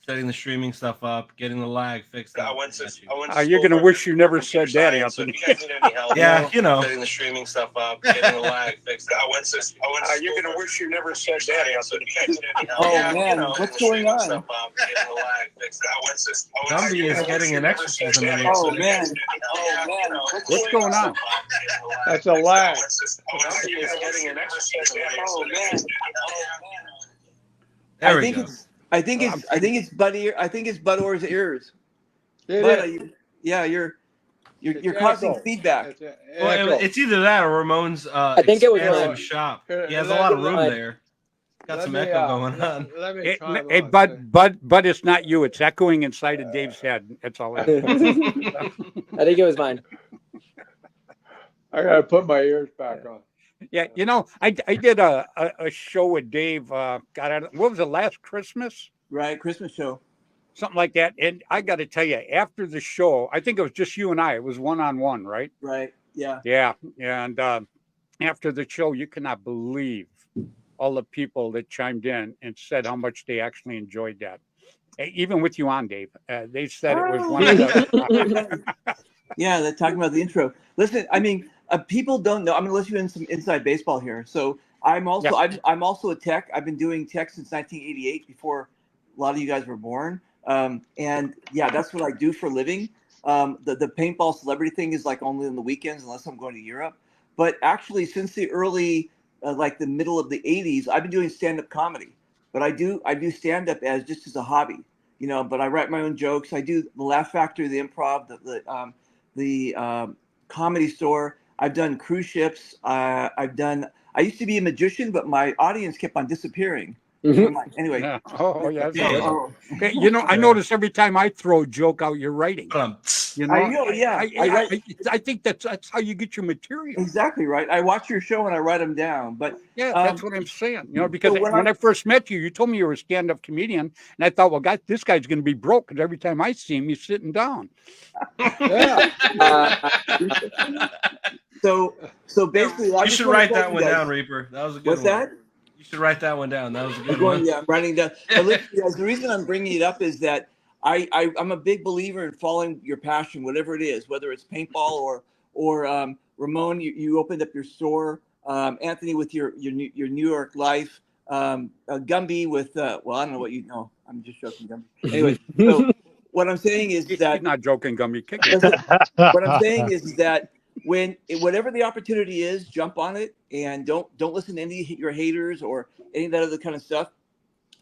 setting the streaming stuff up, getting the lag fixed, you're gonna wish you never said that, Anthony. Yeah, setting the streaming stuff up, getting the lag fixed. You're gonna wish you never said that, Anthony. Oh man, what's going on? Gumby is getting an exorcism. Oh man, What's going on? That's a lag. Oh man. There we go. I think it's Buddy. I think it's Bud Orr's ears. You're causing feedback. Well, it's either that or Ramon's I think it was expansive shop. He has a lot of room there. Got some echo going on. Hey, Bud, it's not you. It's echoing inside of Dave's head. That's all. I think it was mine. I gotta put my ears back on. Yeah, I did a show with Dave. What was it, last Christmas? Right, Christmas show. Something like that. And I got to tell you, after the show, I think it was just you and I. It was one-on-one, right? Right. Yeah. Yeah. And after the show, you cannot believe all the people that chimed in and said how much they actually enjoyed that. Even with you on, Dave, they said it was one of the. Yeah, they're talking about the intro. Listen, I mean, people don't know. I'm going to let you in some inside baseball here. So I'm also a tech. I've been doing tech since 1988, before a lot of you guys were born. And yeah, that's what I do for a living. The paintball celebrity thing is like only on the weekends, unless I'm going to Europe. But actually, since the early, like the middle of the 80s, I've been doing stand-up comedy. But I do stand-up as a hobby, But I write my own jokes. I do the Laugh Factory, the Improv, the Comedy Store. I've done cruise ships. I used to be a magician, but my audience kept on disappearing. Anyway. Yeah. Oh, yeah. That's Yeah. good. Hey, I notice every time I throw a joke out, you're writing. I know, yeah. I think that's how you get your material. Exactly right. I watch your show and I write them down. But yeah, that's what I'm saying. Because so when I first met you, you told me you were a stand-up comedian, and I thought, well, this guy's going to be broke because every time I see him, he's sitting down. Yeah. So basically, you should write that one down, Reaper. That was a good What's one. that? You should write that one down. That was a good one. Yeah, I'm writing down. But listen, guys, the reason I'm bringing it up is that I'm a big believer in following your passion, whatever it is, whether it's paintball or Ramon, you opened up your store. Anthony with your New York life. Gumby with well, I don't know what you know. I'm just joking, Gumby. Anyway, so what I'm saying is that he's not joking, Gumby. What I'm saying is that whatever the opportunity is, jump on it and don't listen to any of your haters or any of that other kind of stuff.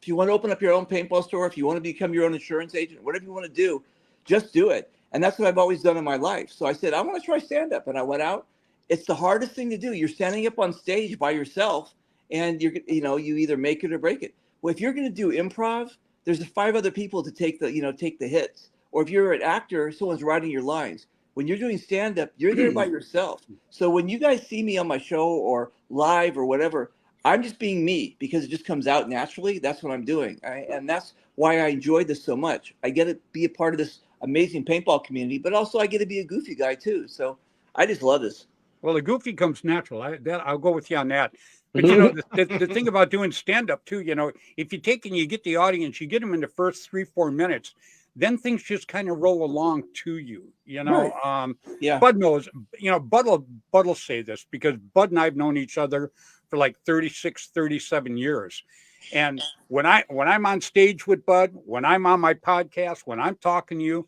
If you want to open up your own paintball store, if you want to become your own insurance agent, whatever you want to do, just do it. And that's what I've always done in my life. So I said, I want to try stand-up. And I went out. It's the hardest thing to do. You're standing up on stage by yourself, and you either make it or break it. Well, if you're going to do improv, there's 5 other people to take the hits. Or if you're an actor, someone's writing your lines. When you're doing stand-up, you're there by yourself. So when you guys see me on my show or live or whatever, I'm just being me because it just comes out naturally. That's what I'm doing. And that's why I enjoyed this so much. I get to be a part of this amazing paintball community, but also I get to be a goofy guy too. So I just love this. Well, the goofy comes natural. I'll go with you on that. But the thing about doing stand-up too, if you take and you get the audience, you get them in the first 3-4 minutes, then things just kind of roll along to you. Right. Yeah. Bud knows. Bud will say this because Bud and I've known each other for like 36, 37 years. And when I'm on stage with Bud, when I'm on my podcast, when I'm talking to you,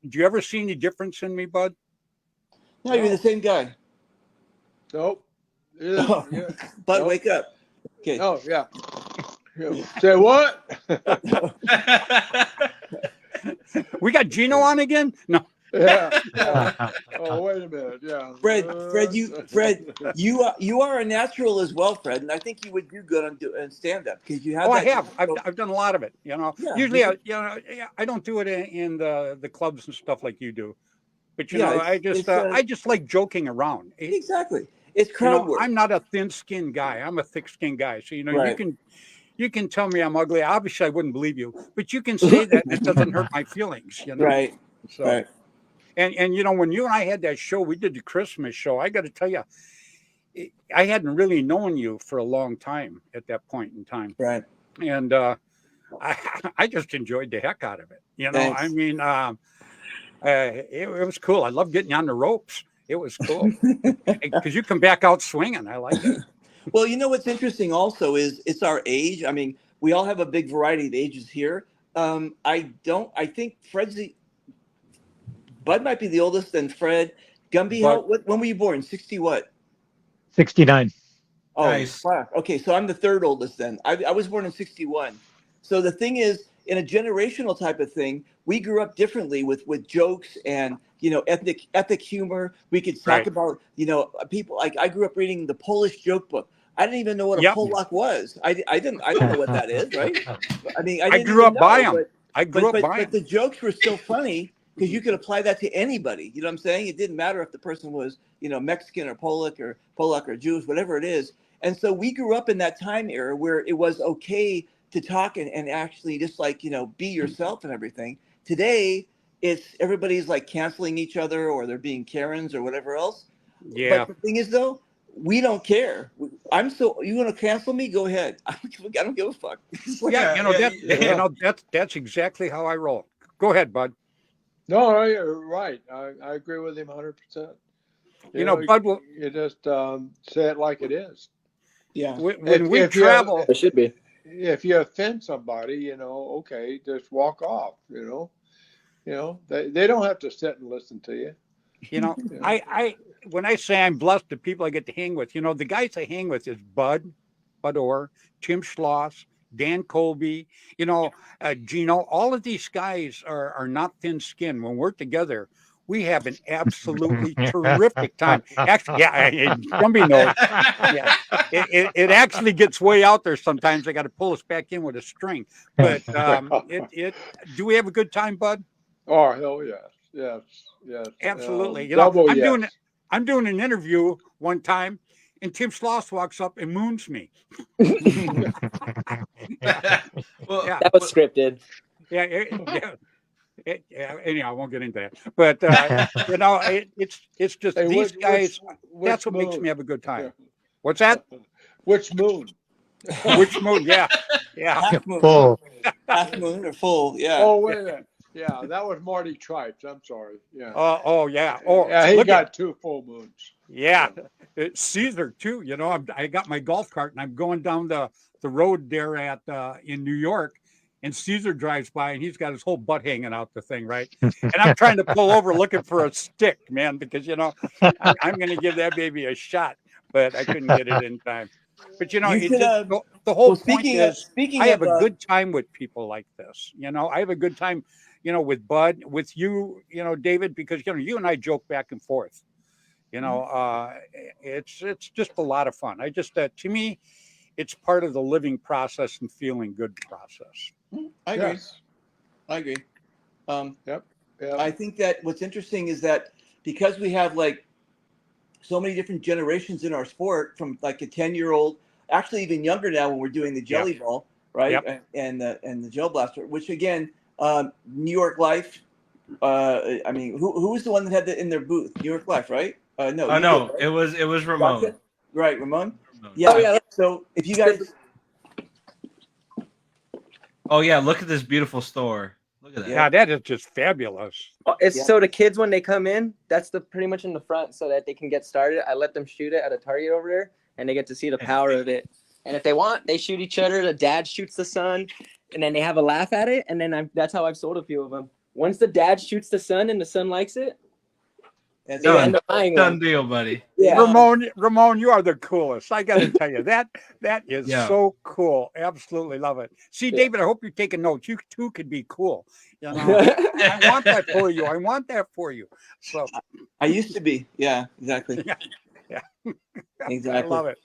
do you ever see any difference in me, Bud? No, you're the same guy. Nope. Oh, Yeah. Bud, Nope. wake up. Okay. Oh, yeah. Say what? We got Gino on again? No. Yeah. Oh, wait a minute. Yeah. Fred, you are a natural as well, Fred, and I think you would do good on stand up because you have. I have. I've done a lot of it. Yeah. Usually, I don't do it in the clubs and stuff like you do, but I just like joking around. Exactly, it's crowd work. I'm not a thin-skinned guy. I'm a thick-skinned guy. So Right. you can tell me I'm ugly. Obviously, I wouldn't believe you, but you can say that and it doesn't hurt my feelings. Right. So. Right. And when you and I had that show, we did the Christmas show. I got to tell you, I hadn't really known you for a long time at that point in time. Right. And I just enjoyed the heck out of it. Thanks. I mean, it was cool. I love getting you on the ropes. It was cool because you come back out swinging. I like it. Well, what's interesting also is it's our age. I mean, we all have a big variety of ages here. I think Bud might be the oldest, and Fred. Gumby, when were you born? 60 what? 69. Oh, nice. Wow. Okay, so I'm the third oldest then. I was born in 61. So the thing is, in a generational type of thing, we grew up differently with jokes and ethnic humor. We could talk about people. Like I grew up reading the Polish joke book. I didn't even know what a Polak was. I don't know what that is, right? I mean, I grew up by them. But the jokes were still funny because you could apply that to anybody. You know what I'm saying? It didn't matter if the person was, Mexican or Polak or Jewish, whatever it is. And so we grew up in that time era where it was okay to talk and actually just be yourself and everything. Today, everybody's like canceling each other or they're being Karens or whatever else. Yeah. But the thing is though, we don't care. You want to cancel me? Go ahead. I don't give a fuck. Yeah, Yeah. that's exactly how I roll. Go ahead, Bud. No, you're right. I agree with him 100%. Bud will. You just say it like it is. Yeah. When we travel, It should be. If you offend somebody, okay, just walk off. They don't have to sit and listen to you. Yeah. I when I say I'm blessed, the people I get to hang with, the guys I hang with is Bud Orr, Tim Schloss, Dan Colby, Gino. All of these guys are not thin skinned. When we're together, we have an absolutely terrific time. Actually, yeah, somebody knows. Yeah, it actually gets way out there sometimes. I got to pull us back in with a string. But do we have a good time, Bud? Oh, hell yes. Absolutely. Double I'm doing an interview one time, and Tim Schloss walks up and moons me. Well, Yeah. That was scripted. Yeah. Anyhow, I won't get into that. But it's just Hey, these guys. That's what moon? makes me have a good time. What's that? Which moon? Which moon? Yeah. Half moon. Full. Half moon or full. Yeah. Oh, wait a minute. Yeah, that was Marty Tripes. I'm sorry. Yeah. Oh yeah. Oh, yeah, he look got 2 full moons. Yeah, it's Caesar too. I got my golf cart and I'm going down the road there in New York, and Caesar drives by and he's got his whole butt hanging out the thing, right? And I'm trying to pull over looking for a stick, man, because I'm going to give that baby a shot, but I couldn't get it in time. But the whole point is, I have a good time with people like this. I have a good time, with Bud, with you, David, because you and I joke back and forth. It's just a lot of fun. To me, it's part of the living process and feeling good process. I agree. Yes. I agree. Yep. I think that what's interesting is that because we have like so many different generations in our sport, from like a 10-year-old, actually even younger now when we're doing the jelly ball, right? Yep. And the gel blaster, which again, New York Life. Who was the one that had that in their booth? New York Life, right? No. No, did, right? it was Ramon. Gotcha. Right, Ramon. Ramon. Yeah. Oh, yeah. So if you guys, Oh yeah, look at this beautiful store. Look at that. Yeah, that is just fabulous. So the kids, when they come in, that's pretty much in the front so that they can get started. I let them shoot it at a target over there, and they get to see the power of it. And if they want, they shoot each other. The dad shoots the son, and then they have a laugh at it. And then that's how I've sold a few of them. Once the dad shoots the son and the son likes it, they end up buying Done one. deal, buddy. Yeah. Ramon, you are the coolest. I got to tell you that is so cool. Absolutely love it. See, David, I hope you're taking notes. You too could be cool. I want that for you. I want that for you. So I used to be. Yeah, exactly. Yeah. Exactly. I love it.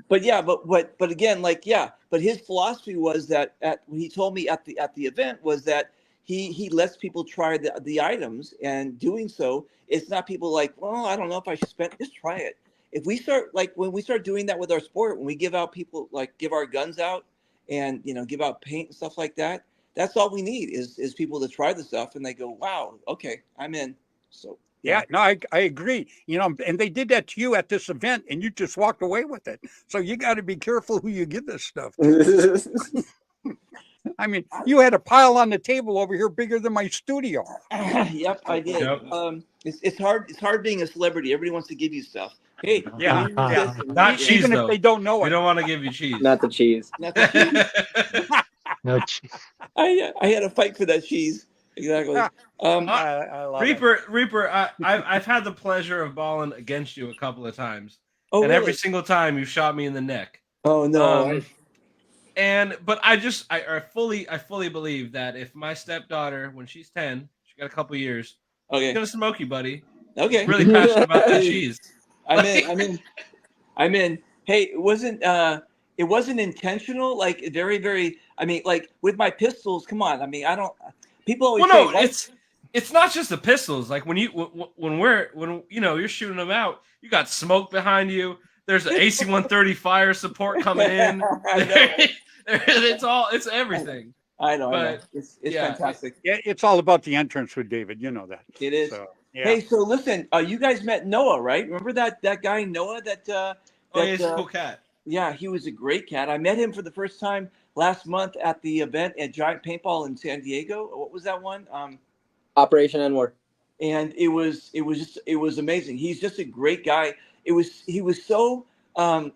But again, but his philosophy was that what he told me at the event was that he lets people try the items, and doing so, it's not people like, well, I don't know if I should spend, just try it. If we start, when we start doing that with our sport, when we give out people, give our guns out and, give out paint and stuff like that, that's all we need is people to try the stuff and they go, wow, okay, I'm in. So yeah, no, I agree. And they did that to you at this event, and you just walked away with it. So you got to be careful who you give this stuff to. I mean, you had a pile on the table over here bigger than my studio. Yep, I did. Yep. It's hard. It's hard being a celebrity. Everybody wants to give you stuff. Hey, Yeah. Not cheese, Even though. if they don't know We it. don't want to give you cheese. Not the cheese. No cheese. I had to fight for that cheese. Exactly. I love Reaper, I've had the pleasure of balling against you a couple of times, Oh, and really? every single time you shot me in the neck. Oh no. But I fully believe that if my stepdaughter, when she's 10, she got a couple years, she's Okay. gonna smoke you, buddy. Okay. Really passionate about that cheese. I'm in. Hey, it wasn't intentional. Like very, very. I mean, like with my pistols. Come on. I mean, I don't. People always say, it's not just the pistols. Like when you're shooting them out, you got smoke behind you. There's an AC-130 fire support coming in. It's everything. I know. But, It's yeah, fantastic. Yeah, it's all about the entrance with David. You know that. It is. So, Yeah. Hey, so listen, you guys met Noah, right? Remember that guy Noah that Oh, yeah, he's a cool cat. yeah, he was a great cat. I met him for the first time last month at the event at Giant Paintball in San Diego. What was that one? Operation N-Word. And it was amazing. He's just a great guy. He was so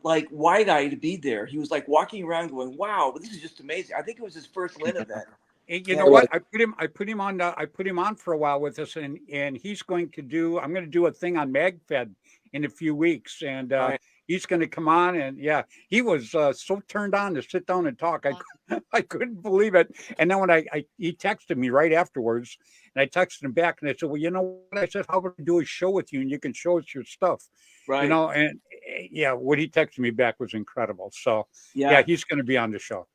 like wide-eyed to be there. He was like walking around going, "Wow, this is just amazing." I think it was his first Lynn event. You know what? I put him on for a while with us, and he's going to do. I'm going to do a thing on MagFed in a few weeks, and Right. he's going to come on. And yeah, he was so turned on to sit down and talk. I couldn't believe it. And then when he texted me right afterwards, and I texted him back, and I said, "Well, you know what?" I said, "How about I do a show with you, and you can show us your stuff." Right. You know, and yeah, what he texted me back was incredible. So Yeah. he's going to be on the show.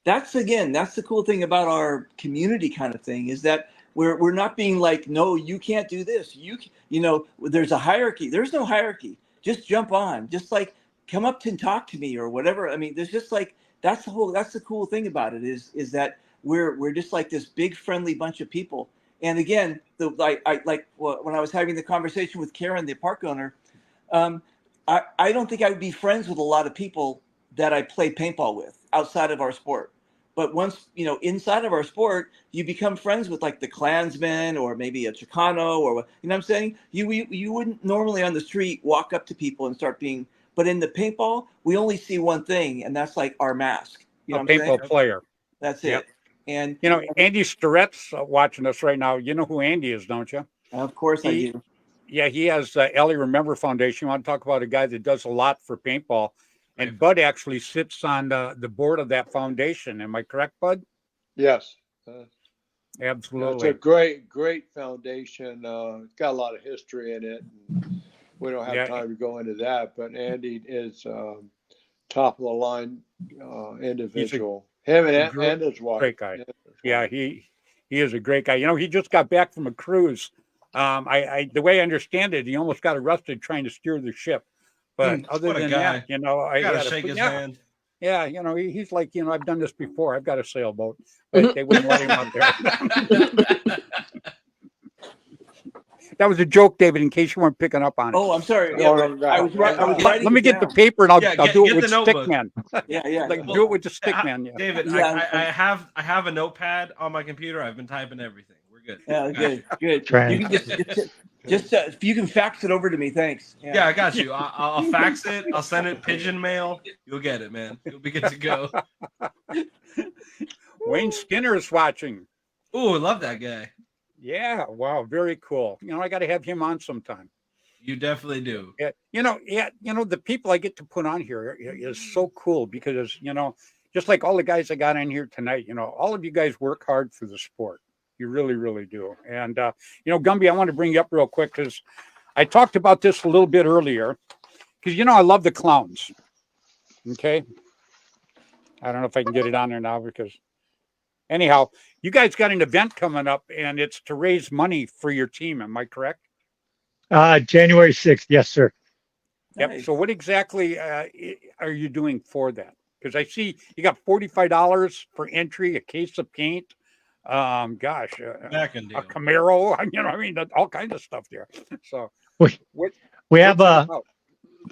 That's the cool thing about our community kind of thing is that we're not being like, no, you can't do this. You know, there's a hierarchy. There's no hierarchy. Just jump on. Just like come up and talk to me or whatever. I mean, there's just like that's the cool thing about it is that we're just like this big friendly bunch of people. And again, when I was having the conversation with Karen, the park owner, I don't think I would be friends with a lot of people that I play paintball with outside of our sport. But once, you know, inside of our sport, you become friends with like the Klansmen or maybe a Chicano or, you know what I'm saying? You wouldn't normally on the street walk up to people and start being, but in the paintball, we only see one thing, and that's like our mask. You know A what I'm saying? paintball player. That's Yep. it. And, you know, Andy Storet's watching us right now. You know who Andy is, don't you? of course I do. Yeah, he has Ellie Remember Foundation. You want to talk about a guy that does a lot for paintball. And Bud actually sits on the board of that foundation. Am I correct, Bud? Yes. Absolutely. It's a great foundation. It's got a lot of history in it. And we don't have time to go into that, but Andy is top of the line individual. Him and his wife. Great guy. Yeah, he is a great guy. You know, he just got back from a cruise. The way I understand it, he almost got arrested trying to steer the ship. But other than that, you know, I gotta shake his hand. Yeah, you know, he's like, you know, I've done this before. I've got a sailboat, but they wouldn't let him out there. That was a joke, David, in case you weren't picking up on it. Oh, I'm sorry. Yeah, I was writing. Let me get the paper and I'll do it with notebook. Stickman. Yeah. Like do it with the Stickman. Yeah. David, I have a notepad on my computer. I've been typing everything. We're good. Yeah, good. You can just if you can fax it over to me, thanks. Yeah, I got you. I'll fax it. I'll send it pigeon mail. You'll get it, man. You'll be good to go. Wayne Skinner is watching. Ooh, I love that guy. Yeah, wow, very cool. You know, I got to have him on sometime. You definitely do. Yeah, you know, the people I get to put on here is so cool because, you know, just like all the guys I got on here tonight, you know, all of you guys work hard for the sport. You really, really do. And, you know, Gumby, I want to bring you up real quick because I talked about this a little bit earlier because, you know, I love the clowns. Okay. I don't know if I can get it on there now because anyhow, you guys got an event coming up and it's to raise money for your team. Am I correct? January 6th. Yes, sir. Yep. Nice. So what exactly are you doing for that? Because I see you got $45 for entry, a case of paint. A Camaro, you know, I mean, all kinds of stuff there. So we have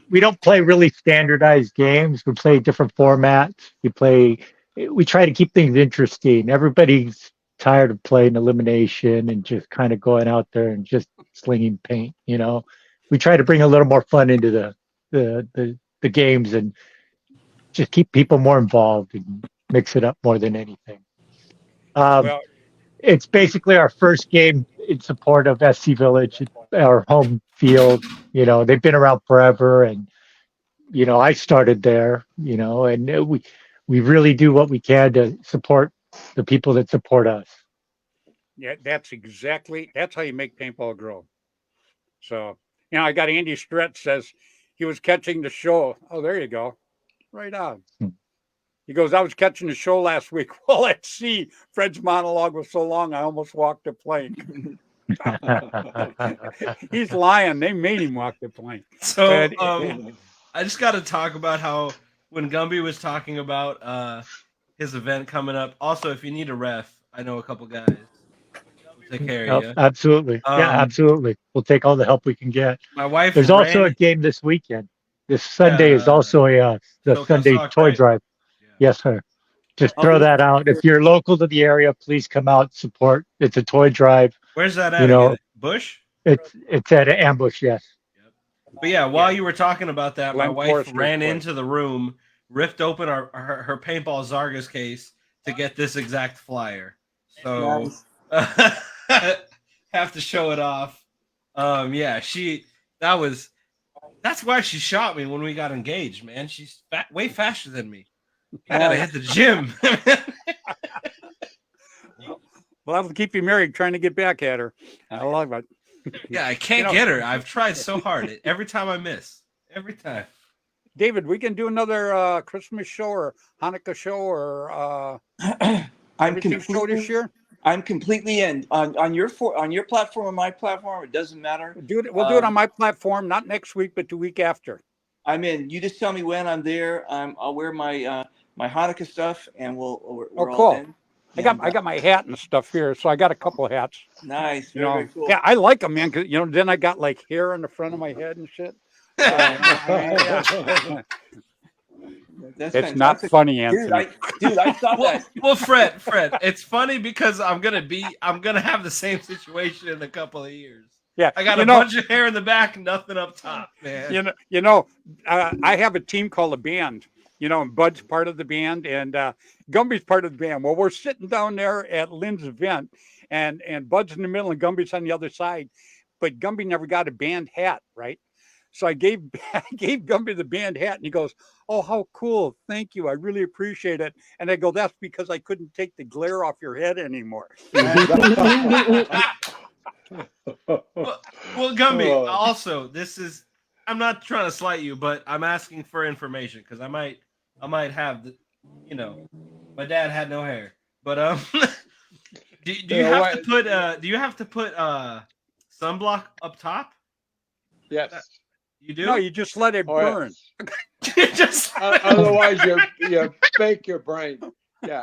we don't play really standardized games. We play different formats. We try to keep things interesting. Everybody's tired of playing elimination and just kind of going out there and just slinging paint. You know, we try to bring a little more fun into the games and just keep people more involved and mix it up more than anything. It's basically our first game in support of SC Village, our home field. You know, they've been around forever, and you know, I started there. You know, and we really do what we can to support the people that support us. Yeah, that's how you make paintball grow. So, you know, I got Andy Stretch says he was catching the show. Oh, there you go. Right on. He goes, I was catching the show last week. Well, at sea, Fred's monologue was so long, I almost walked the plank. He's lying. They made him walk the plank. So I just got to talk about how when Gumby was talking about his event coming up. Also, if you need a ref, I know a couple guys. take care Yep, of you. absolutely. Yeah, Um, absolutely. We'll take all the help we can get. My wife There's also a ran. game this weekend. This Sunday is also the Soka Sunday Sock, toy right? drive. Yeah. Yes, sir. Just Oh, throw yeah. that out. If you're local to the area, please come out, support. It's a toy drive. Where's that You at know, again? Bush? it's at an ambush. Yes. Yep. But yeah, while you were talking about that, my Glenn wife Forrester's ran place. into the room, ripped open her paintball Zargas case to get this exact flyer. So have to show it off. Yeah, that's why she shot me when we got engaged, man. She's way faster than me. You gotta hit the gym. Well, that'll keep you married trying to get back at her. I love it. Yeah, I can't get her. I've tried so hard. Every time I miss. Every time. David, we can do another Christmas show or Hanukkah show or I'm everything show this year. I'm completely in on your platform or my platform. It doesn't matter. We'll do it on my platform, not next week, but the week after. I'm in. You just tell me when I'm there. I'll wear my my Hanukkah stuff, and we're cool. all in. I got my hat and stuff here, so I got a couple of hats. Nice, very cool. Yeah, I like them, man. Cause then I got like hair in the front of my head and shit. It's not funny, Anthony. Dude, I saw that. Well, Fred, it's funny because I'm gonna have the same situation in a couple of years. Yeah, I got a bunch of hair in the back, nothing up top, man. I have a team called a band. And Bud's part of the band, and Gumby's part of the band. Well, we're sitting down there at Lynn's event, and Bud's in the middle, and Gumby's on the other side. But Gumby never got a band hat, right? So I gave Gumby the band hat, and he goes, "Oh, how cool! Thank you, I really appreciate it." And I go, "That's because I couldn't take the glare off your head anymore." Well, Gumby, also, I'm not trying to slight you, but I'm asking for information because I might have my dad had no hair, but do you have to put sunblock up top? Yes. You do? No, you just let it burn. Yes. Otherwise, you bake your brain. Yeah.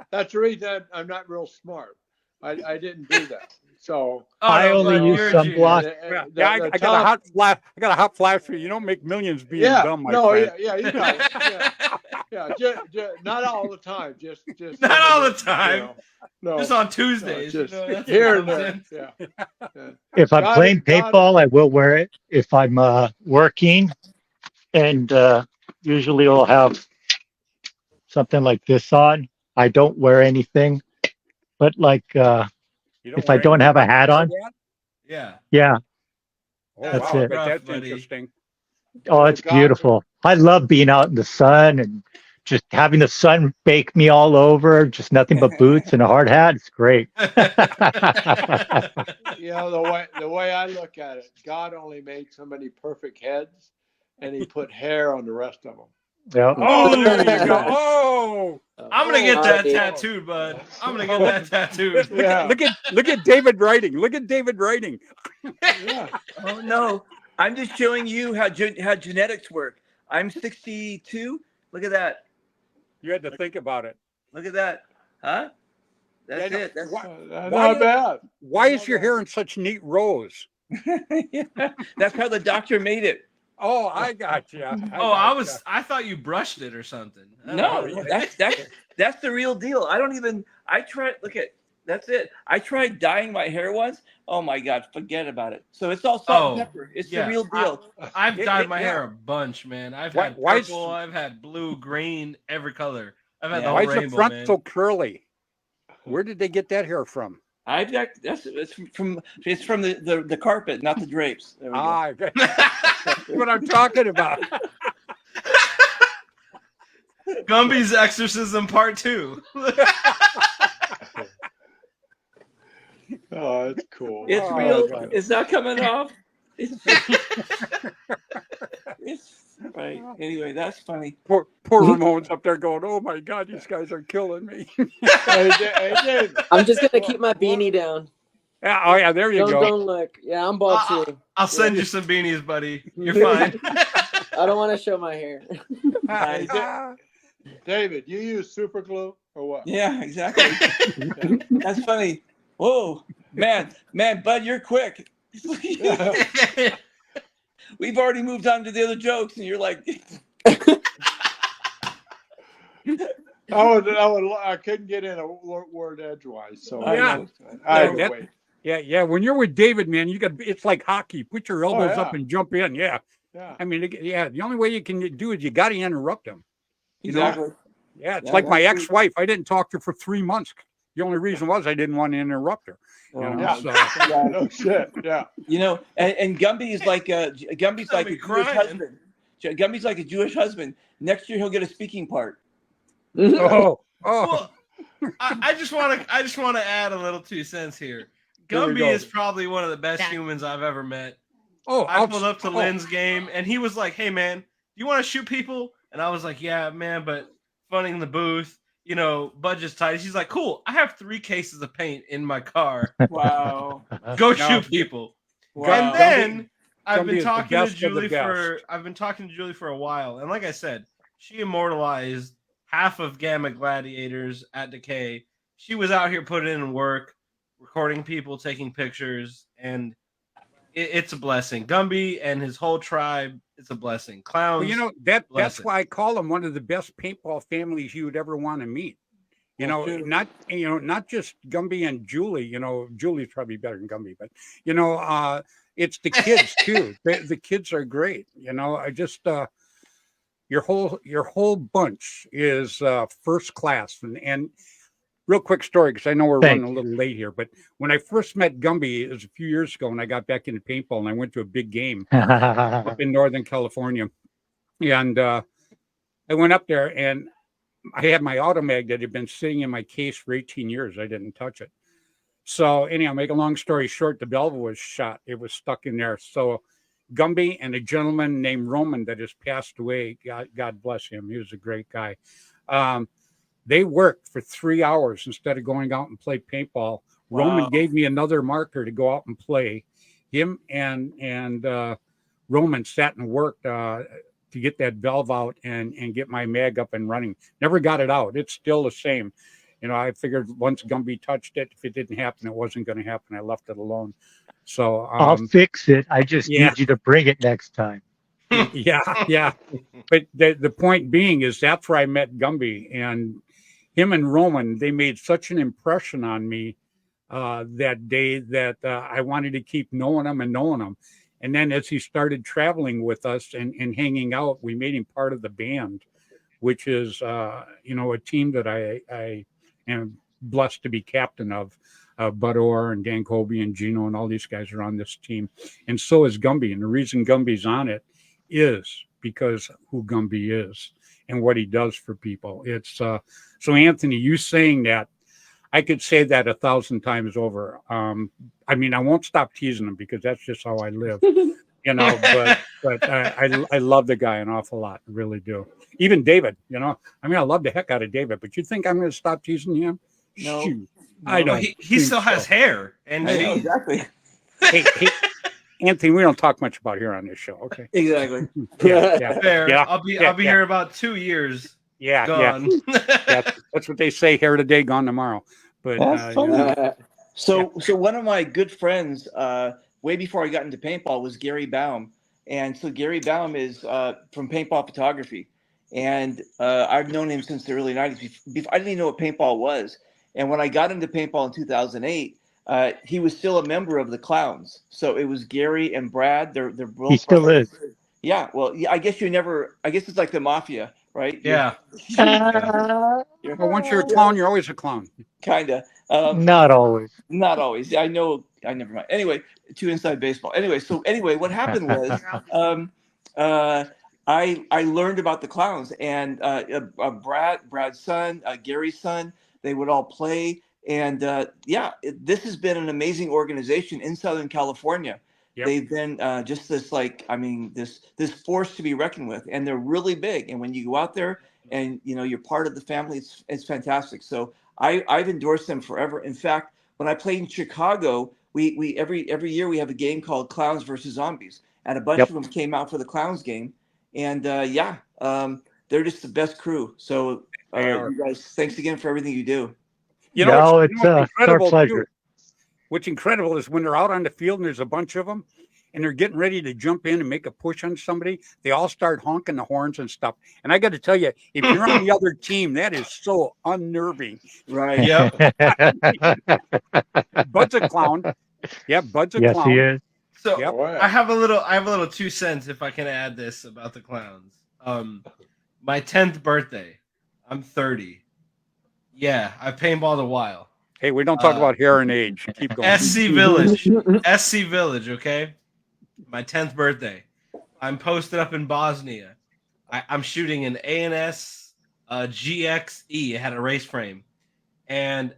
That's the reason I'm not real smart. I didn't do that. So I only use sunblock. I got a hot flash. I got a hot flash for you. You don't make millions being dumb, my friend. Yeah, you got it. Yeah, not all the time. Just not all the time. No, just on Tuesdays. Just here and there. Yeah. If I'm playing paintball, I will wear it. If I'm working, and usually I'll have something like this on. I don't wear anything, but like if I don't have a hat on, yeah. That's it. That's interesting. Oh, it's beautiful. I love being out in the sun and just having the sun bake me all over. Just nothing but boots and a hard hat. It's great. The way I look at it, God only made so many perfect heads, and He put hair on the rest of them. Yeah. Oh, there you go. Oh, I'm gonna get that tattooed, bud. I'm gonna get that tattooed. Yeah. Look at David writing. Look at David writing. Yeah. Oh no, I'm just showing you how genetics work. I'm 62. Look at that. You had to think about it. Look at that. Huh? That's it. That's not bad. Why is your hair in such neat rows? yeah, that's how the doctor made it. Oh, I got you. I thought you brushed it or something. No, that's the real deal. That's it. I tried dyeing my hair once. Oh my God, forget about it. So it's all salt and pepper. It's the real deal. I've dyed my hair a bunch, man. I've had purple, I've had blue, green, every color. I've had the whole rainbow, Why is the front man. so curly? Where did they get that hair from? It's from the carpet, not the drapes. There we go. That's what I'm talking about. Gumby's exorcism part 2. Oh, that's cool. It's real. It's not coming off. It's right. Anyway, that's funny. Poor Ramon's up there going, "Oh my God, these guys are killing me." I'm just gonna keep my beanie down. Yeah, oh yeah, there you go. Don't look. Yeah, I'm bald too. I'll send you some beanies, buddy. You're fine. I don't want to show my hair. David, you use super glue or what? Yeah, exactly. That's funny. Whoa, man, Bud, you're quick. We've already moved on to the other jokes, and you're like, I couldn't get in a word edgewise, so Yeah. I had to wait. Yeah. When you're with David, man, it's like hockey. Put your elbows up yeah. and jump in. Yeah. Yeah. I mean, the only way you can do is you got to interrupt them. You know? exactly. Yeah, it's Yeah, like my that's true. ex-wife. I didn't talk to her for 3 months. The only reason was I didn't want to interrupt her. You know, Yeah. so No shit. Yeah. You know, and Gumby is like Gumby's like a Jewish husband. Gumby's like a Jewish husband. Next year he'll get a speaking part. oh, Well, I just want to add a little 2 cents here. Gumby is probably one of the best humans I've ever met. I pulled up to Lynn's game, and he was like, "Hey, man, do you want to shoot people?" And I was like, "Yeah, man, but funding the booth, you know, budget's tight." She's like, "Cool, I have 3 cases of paint in my car. Wow. Go shoot people." Wow. And then I've been Gumby is the talking to best of the Julie best. for a while, and like I said, she immortalized half of Gamma Gladiators at Decay. She was out here putting in work, recording people, taking pictures, and it's a blessing. Gumby and his whole tribe, it's a blessing. Clowns, well, you know that's blessing. why I call them one of the best paintball families you would ever want to meet. You know, not just Gumby and Julie. You know, Julie's probably better than Gumby, but you know, it's the kids too. The kids are great. You know, I just your whole bunch is first class. And real quick story, because I know we're running a little late here, but when I first met Gumby, it was a few years ago when I got back into paintball, and I went to a big game up in Northern California, and I went up there and I had my automag that had been sitting in my case for 18 years. I didn't touch it. So anyhow, make a long story short, the valve was shot. It was stuck in there. So Gumby and a gentleman named Roman that has passed away, God bless him. He was a great guy. They worked for 3 hours instead of going out and play paintball. Wow. Roman gave me another marker to go out and play. Him and Roman sat and worked to get that valve out and get my mag up and running. Never got it out. It's still the same. You know, I figured once Gumby touched it, if it didn't happen, it wasn't going to happen. I left it alone. So I'll fix it. I just need you to bring it next time. Yeah. But the point being is that's where I met Gumby, and him and Roman, they made such an impression on me that day that I wanted to keep knowing them. And then as he started traveling with us and hanging out, we made him part of the band, which is, you know, a team that I am blessed to be captain of. Bud Orr and Dan Colby and Gino and all these guys are on this team. And so is Gumby. And the reason Gumby's on it is because who Gumby is and what he does for people. It's so Anthony, you saying that, I could say that 1,000 times over. I mean, I won't stop teasing him because that's just how I live, you know. But I love the guy an awful lot, I really do. Even David, you know. I mean, I love the heck out of David, but you think I'm going to stop teasing him? No, Shoot, I don't. He still has hair, and exactly. Hey, Anthony, we don't talk much about hair on this show, okay? Exactly. Yeah. Fair. Yeah. I'll be here about 2 years. Yeah, gone. That's what they say. Hair today, gone tomorrow. But That's you know. So one of my good friends, way before I got into paintball, was Gary Baum, and so Gary Baum is from Paintball Photography, and I've known him since the early '90s. I didn't even know what paintball was, and when I got into paintball in 2008, he was still a member of the Clowns. So it was Gary and Brad. They're both. He still is. Yeah. Well, I guess it's like the mafia, right? Yeah. Well, once you're a clown, you're always a clown. Kinda. Not always. Not always. I know. I never mind. Anyway, too inside baseball. Anyway, what happened was, I learned about the Clowns, and Brad's son, Gary's son, they would all play, and this has been an amazing organization in Southern California. Yep. They've been just this this force to be reckoned with, and they're really big. And when you go out there and you're part of the family, it's fantastic. So I've endorsed them forever. In fact, when I played in Chicago, we every year we have a game called Clowns versus Zombies, and a bunch of them came out for the Clowns game, and they're just the best crew. So you guys, thanks again for everything you do. It's our pleasure. what's incredible is when they're out on the field and there's a bunch of them and they're getting ready to jump in and make a push on somebody, they all start honking the horns and stuff. And I got to tell you, if you're on the other team, that is so unnerving. Right. Yep. Bud's a clown. Yeah, Bud's a Yes, clown. he is. So Yep. Oh, yeah. I have a little 2 cents if I can add this about the clowns. My 10th birthday. I'm 30. Yeah, I've paintballed a while. Hey, we don't talk about hair and age. Keep going. SC Village. SC Village, okay? My 10th birthday. I'm posted up in Bosnia. I'm shooting an ANS GXE. It had a race frame. And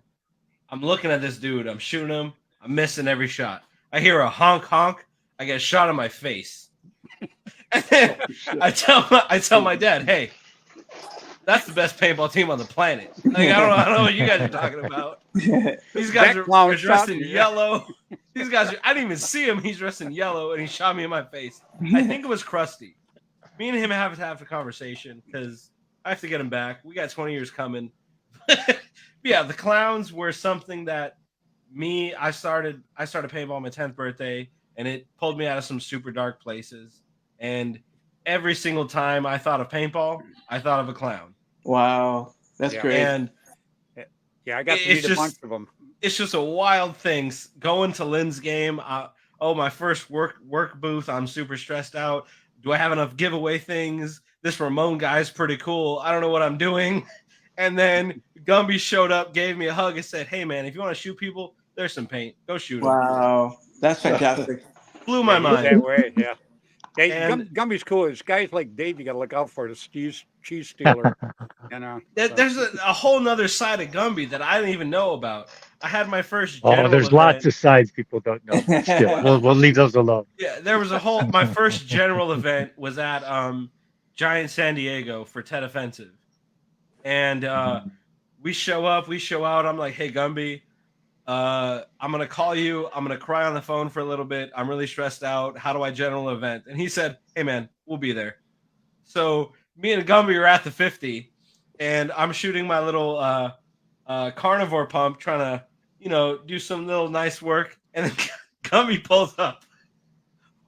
I'm looking at this dude. I'm shooting him. I'm missing every shot. I hear a honk honk. I get a shot in my face. And then I tell my dad, hey, that's the best paintball team on the planet. Like, I don't know what you guys are talking about. These guys are dressed in yellow. These guys I didn't even see him. He's dressed in yellow, and he shot me in my face. I think it was Krusty. Me and him have to have a conversation because I have to get him back. We got 20 years coming. Yeah, the clowns were something that I started paintball on my 10th birthday, and it pulled me out of some super dark places. And every single time I thought of paintball, I thought of a clown. Wow, that's great. And yeah, I got to meet a bunch of them. It's just a wild thing. Going to Lynn's game. My first work booth. I'm super stressed out. Do I have enough giveaway things? This Ramon guy's pretty cool. I don't know what I'm doing. And then Gumby showed up, gave me a hug, and said, "Hey man, if you want to shoot people, there's some paint. Go shoot them." Wow, that's fantastic. Blew my mind. That way, yeah. Hey, And- Gumby's cool. It's guys like Dave you got to look out for, the cheese stealer. There's a whole nother side of Gumby that I didn't even know about. I had my first Oh, general there's event. lots of sides people don't know. But still, we'll leave those alone. Yeah, there was my first general event was at Giant San Diego for Tet Offensive. And we show out. I'm like, hey, Gumby, I'm going to call you. I'm going to cry on the phone for a little bit. I'm really stressed out. How do I general event? And he said, hey, man, we'll be there. So me and Gumby are at the 50, and I'm shooting my little carnivore pump, trying to, do some little nice work. And then Gumby pulls up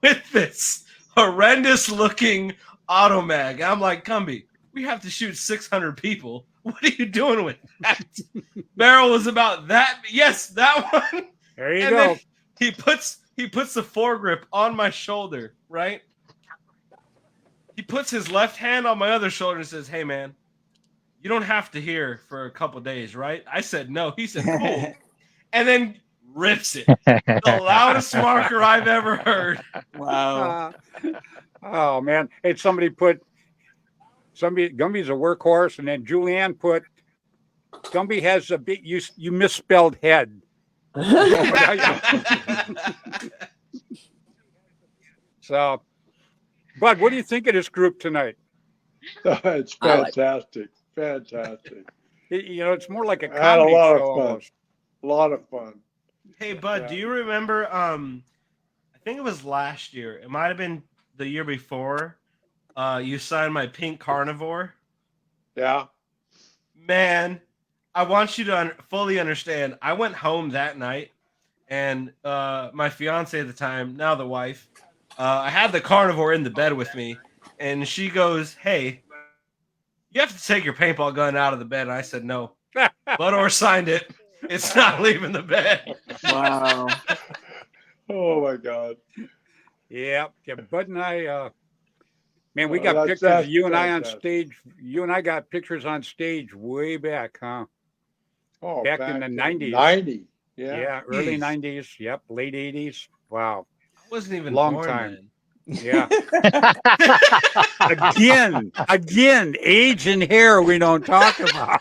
with this horrendous looking automag. I'm like, Gumby, we have to shoot 600 people. What are you doing with that? Barrel was about that. Yes, that one. There you And go. then he puts the foregrip on my shoulder, right? He puts his left hand on my other shoulder and says, hey, man, you don't have to hear for a couple days, right? I said, no. He said, cool. And then rips it. The loudest marker I've ever heard. Wow. Oh, man. Hey, Gumby's a workhorse, and then Julianne put, Gumby has a big, you misspelled head. So, Bud, what do you think of this group tonight? It's fantastic. Fantastic. It's more like a I had a comedy lot of show fun. almost. A lot of fun. Hey, Bud, Yeah. do you remember, I think it was last year. It might have been the year before. You signed my pink carnivore. Yeah. Man, I want you to fully understand. I went home that night, and my fiance at the time, now the wife, I had the carnivore in the bed with me, and she goes, hey, you have to take your paintball gun out of the bed. And I said, no. Budor signed it. It's not leaving the bed. Wow. Oh my God. Yeah. Bud and I, man, we Oh, got that's pictures of you and I on fantastic. stage. You and I got pictures on stage way back, huh? Oh, Back in the 90s. 90. Yeah, Yeah. early Jeez. 90s. Yep, late 80s. Wow. I wasn't even Long born time. then. Yeah. Again, age and hair we don't talk about.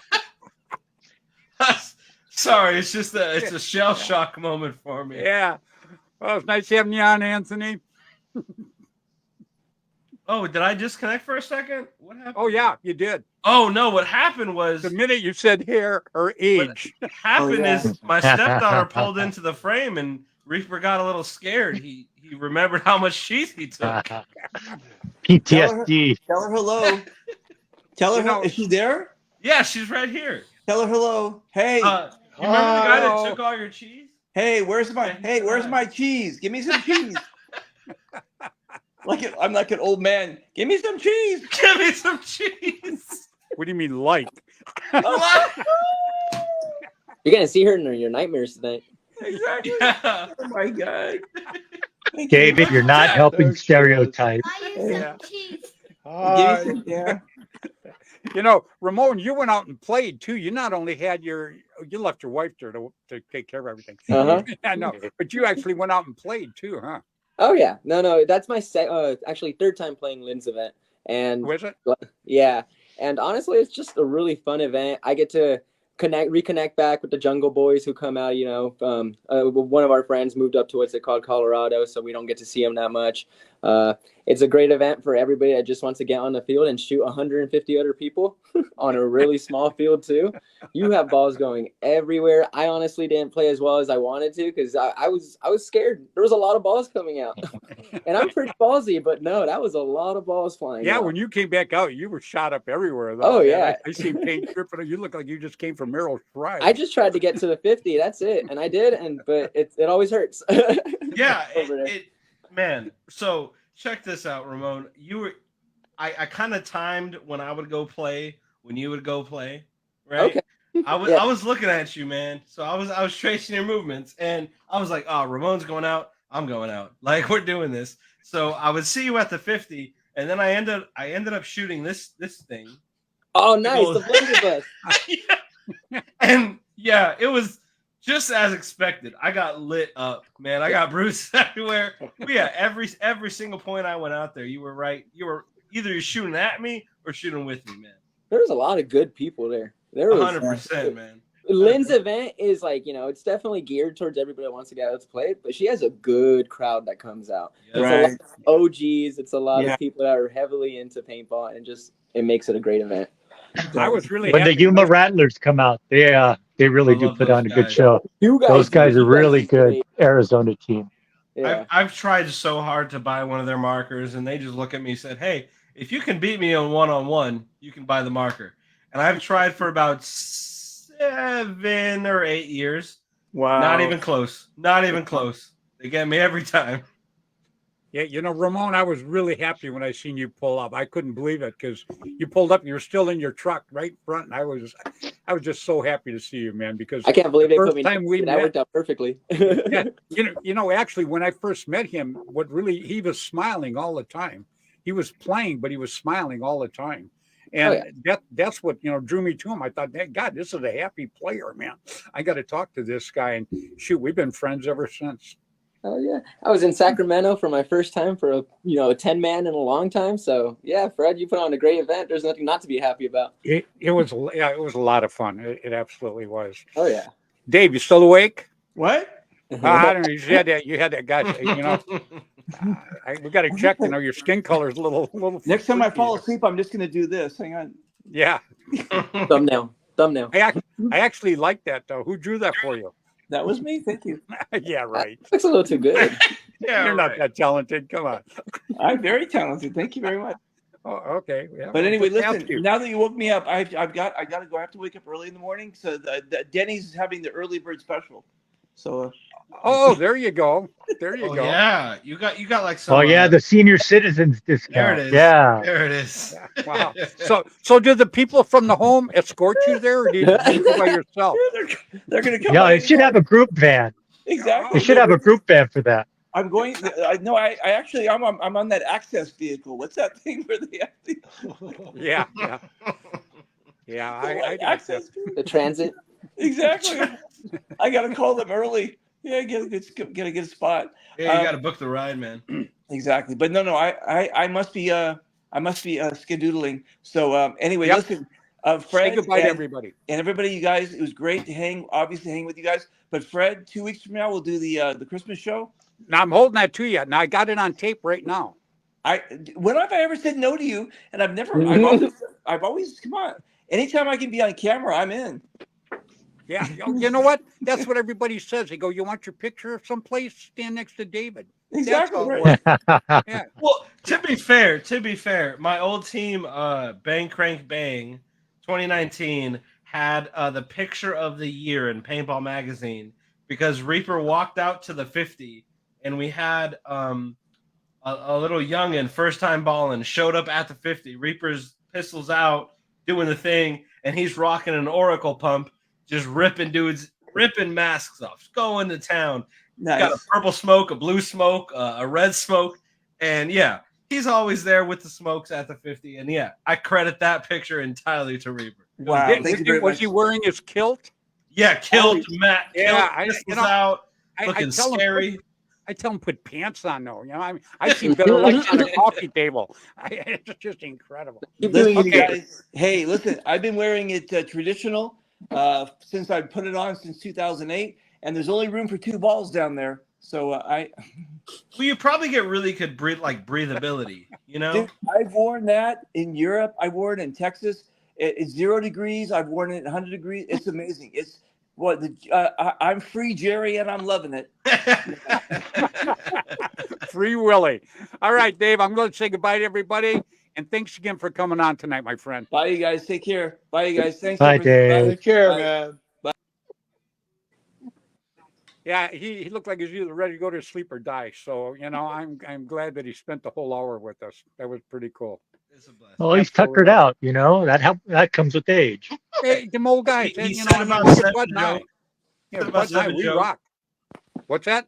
Sorry, it's just it's a shell shock moment for me. Yeah. Well, it's nice having you on, Anthony. Oh, did I disconnect for a second? What happened? Oh, yeah, you did. Oh no, what happened was The minute you said hair or age. is my stepdaughter pulled into the frame and Reaper got a little scared. He remembered how much cheese he took. PTSD. Tell her hello. Tell her, You know- is she there? Yeah, she's right here. Tell her hello. Hey. You remember the guy that Oh. took all your cheese? Hey, where's my cheese? Give me some cheese. I'm like an old man. Give me some cheese. Give me some cheese. What do you mean, like? What? You're gonna see her in your nightmares tonight. Exactly. Yeah. Oh my god. Thank David, you're not helping Thanks, stereotype. Hi. Yeah. You know, Ramon, you went out and played too. You not only had you left your wife there to take care of everything. Uh-huh. I know, but you actually went out and played too, huh? Oh yeah, no, that's my actually third time playing Lynn's event, and Was it? yeah, and honestly, it's just a really fun event. I get to reconnect back with the Jungle Boys who come out. You know, one of our friends moved up to what's it called, Colorado, so we don't get to see them that much. It's a great event for everybody that just wants to get on the field and shoot 150 other people on a really small field too. You have balls going everywhere. I honestly didn't play as well as I wanted to because I was scared. There was a lot of balls coming out, and I'm pretty ballsy, but no, that was a lot of balls flying. Yeah, out. when you came back out, you were shot up everywhere. Though. Oh Man, yeah, I see paint dripping. You look like you just came from Merrill's Pride. I just tried to get to the 50. That's it, and I did. But it always hurts. Yeah, Over there. Man. So check this out, Ramon. I kind of timed when I would go play when you would go play, right? Okay. I Yeah. was looking at you, man. So I was tracing your movements, and I was like, oh, Ramon's going out. I'm going out. Like we're doing this. So I would see you at the 50, and then I ended up shooting this thing. Oh, nice. The blender bus. Yeah. And yeah, it was just as expected. I got lit up, man. I got bruises everywhere. But yeah, every single point I went out there, you were right. You were either you're shooting at me or shooting with me, man. There was a lot of good people there. There was 100%, man. Lynn's event is like, it's definitely geared towards everybody that wants to get out to play it, but she has a good crowd that comes out. Yeah. It's a lot of OGs. It's a lot Yeah. of people that are heavily into paintball, and it makes it a great event. I was really When the happy Yuma Rattlers come out, they really I do love put those on a good guys. show. You guys, Those guys are you really do good. great. Arizona team. Yeah. I've tried so hard to buy one of their markers, and they just look at me and said, "Hey, if you can beat me on one-on-one, you can buy the marker." And I've tried for about 7 or 8 years. Wow. Not even close. Not even close. They get me every time. Yeah, Ramon, I was really happy when I seen you pull up. I couldn't believe it because you pulled up and you were still in your truck right in front, and I was just so happy to see you, man. Because I can't believe they first put me time we that met, worked out perfectly. yeah, actually, when I first met him, he was smiling all the time. He was playing, but he was smiling all the time. And that's what drew me to him. I thought, hey, God, this is a happy player, man. I got to talk to this guy. And shoot, we've been friends ever since. Oh yeah, I was in Sacramento for my first time for a 10-man in a long time. So yeah, Fred, you put on a great event. There's nothing not to be happy about. It was a lot of fun. It absolutely was. Oh yeah. Dave, you still awake? What? I don't know. You had that guy. We got to check. Your skin color is a little. Next time I freaky. fall asleep, I'm just going to do this. Hang on. Yeah. Thumbnail. I actually like that though. Who drew that for you? That was me. Thank you. Yeah, right. That looks a little too good. Yeah, You're not right. that talented. Come on. I'm very talented. Thank you very much. Oh, okay. Yeah, But anyway, just ask listen. you. Now that you woke me up, I got to go. I have to wake up early in the morning. So the Denny's is having the early bird special. So Oh, there you go. There you Oh, go. yeah. You got like some. Oh yeah, the senior citizens discount. There it is. Yeah. There it is. Wow. So do the people from the home escort you there, or do you go by yourself? they're going to come. Yeah, by they should have a group van. exactly. They should have a group van for that. I'm going. I actually I'm on that access vehicle. What's that thing where they have the Yeah. I access? The transit. Exactly. I got to call them early. Yeah, get a good spot. Yeah, you got to book the ride, man. Exactly. But no, I must be skedoodling. So anyway, Yep. listen, Say Fred goodbye to everybody. and everybody, you guys. It was great to hang with you guys. But Fred, 2 weeks from now, we'll do the Christmas show. Now I'm holding that to you. Now I got it on tape right now. When have I ever said no to you? And I've always come on. Anytime I can be on camera, I'm in. Yeah. You know what? That's what everybody says. They go, "You want your picture someplace? Stand next to David." Exactly That's all right. it was. Yeah. Well, to be fair, my old team, Bang Crank Bang, 2019, had the picture of the year in Paintball magazine because Reaper walked out to the 50, and we had a little youngin, first time balling, showed up at the 50. Reaper's pistols out, doing the thing, and he's rocking an Oracle pump, just ripping masks off, going to town. Nice. Got a purple smoke, a blue smoke, a red smoke, and yeah, he's always there with the smokes at the 50. And yeah, I credit that picture entirely to Reaper. Wow. Thank you very Was much. he wearing his kilt? Yeah, kilt, Matt. Yeah, pistols out, looking tell him scary. I tell him put pants on though. You know, I see better lights on a coffee table. It's just incredible. Keep doing Listen, it, guys. guys. Hey, listen, I've been wearing it traditional since I put it on since 2008, and there's only room for 2 balls down there. So Well, you probably get really good breathability, you know? Dude, I've worn that in Europe. I wore it in Texas. It's 0 degrees. I've worn it at 100 degrees. It's amazing. It's I'm free, Jerry, and I'm loving it. Free Willy. All right, Dave, I'm going to say goodbye to everybody. And thanks again for coming on tonight, my friend. Bye, you guys. Take care. Bye, you guys. Thanks. Bye, everyone. Dave. Take care, Bye. man. Yeah, he looked like he's either ready to go to sleep or die. So, you know, I'm glad that he spent the whole hour with us. That was pretty cool. It's a blessing. Well, he's Absolutely. tuckered out, you know. That comes with age. Hey, them old guys. He you said know, about look at 7 Bud and I. jokes. Yeah, Said about Bud and I, 7 we jokes. rock. What's that?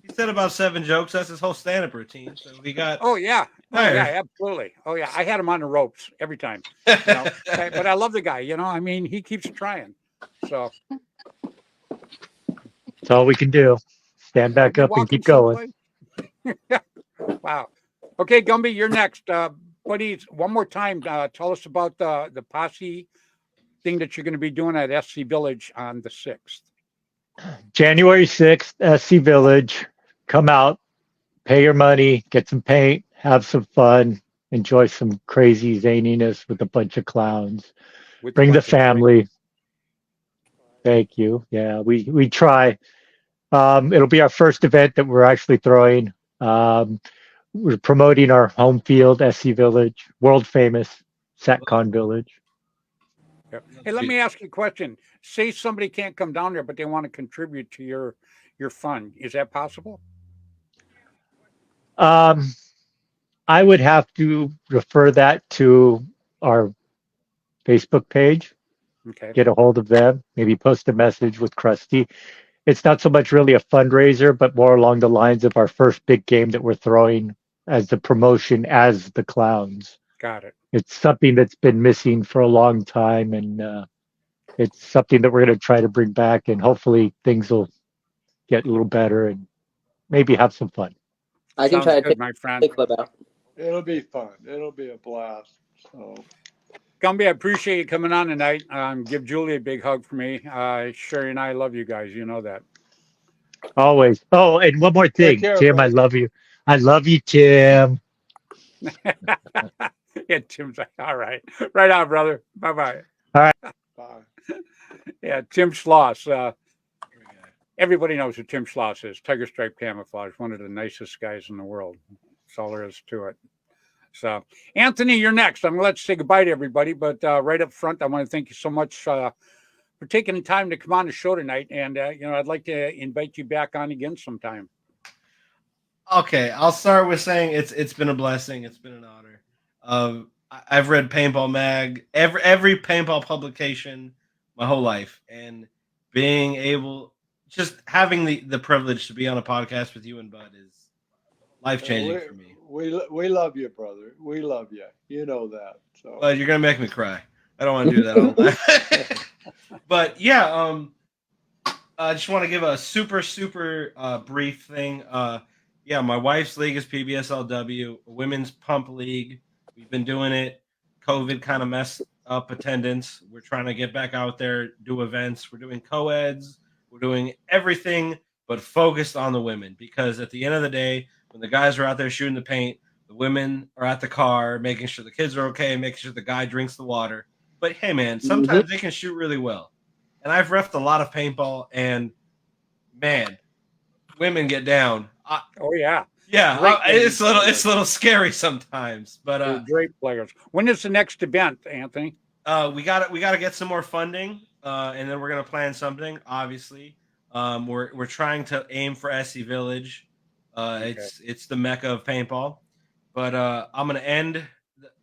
He said about 7 jokes. That's his whole stand-up routine. So we got. Oh, yeah. Oh, There. yeah, absolutely. Oh, yeah. I had him on the ropes every time. You know? But I love the guy. You know, I mean, he keeps trying. So That's all we can do. Stand back you up and walking keep going. someplace? Wow. Okay, Gumby, you're next. Buddy, one more time, tell us about the posse thing that you're going to be doing at SC Village on the 6th. January 6th, SC Village. Come out, pay your money, get some paint, have some fun, enjoy some crazy zaniness with a bunch of clowns. With a Bring the bunch of drinks. family. Thank you. Yeah, we try. It'll be our first event that we're actually throwing. We're promoting our home field, SC Village, world famous SatCon Village. Yep. Hey, let me ask you a question. Say somebody can't come down there, but they want to contribute to your fund. Is that possible? I would have to refer that to our Facebook page, Okay. get a hold of them, maybe post a message with Krusty. It's not so much really a fundraiser, but more along the lines of our first big game that we're throwing as the promotion as the clowns. Got it. It's something that's been missing for a long time, and it's something that we're going to try to bring back, and hopefully things will get a little better and maybe have some fun. I can Sounds try to good, take my friend. the clip out. It'll be fun. It'll be a blast. So Gumby, I appreciate you coming on tonight. Give Julie a big hug for me. Sherry and I love you guys. You know that. Always. Oh, and one more thing, care, Tim, buddy. I love you. I love you, Tim. Yeah, Tim's like, all right. Right on, brother. Bye-bye. bye. Yeah, Tim Schloss. Everybody knows who Tim Schloss is. Tiger Stripe Camouflage, one of the nicest guys in the world. That's all there is to it. So, Anthony, you're next. I'm going to let you say goodbye to everybody, but right up front, I want to thank you so much for taking the time to come on the show tonight. And, you know, I'd like to invite you back on again sometime. Okay, I'll start with saying it's been a blessing. It's been an honor. I've read Paintball Mag, every paintball publication my whole life, and being able, just having the privilege to be on a podcast with you and Bud is life changing for me. We love you, brother. We love you. You know that. So Bud, you're gonna make me cry. I don't want to do that all night. But yeah, I just want to give a super brief thing. Yeah, my wife's league is PBSLW, a women's pump league. We've been doing it. COVID kind of messed up attendance. We're trying to get back out there, do events. We're doing co-eds. We're doing everything but focused on the women, because at the end of the day, when the guys are out there shooting the paint, the women are at the car, making sure the kids are okay, making sure the guy drinks the water. But hey, man, sometimes they can shoot really well. And I've reffed a lot of paintball, and man, women get down. Oh, yeah. Yeah, it's a little scary sometimes, but They're great players. When is the next event, Anthony? we got to get some more funding, and then we're gonna plan something. Obviously, We're trying to aim for SC Village. Okay. It's the mecca of paintball. But I'm gonna end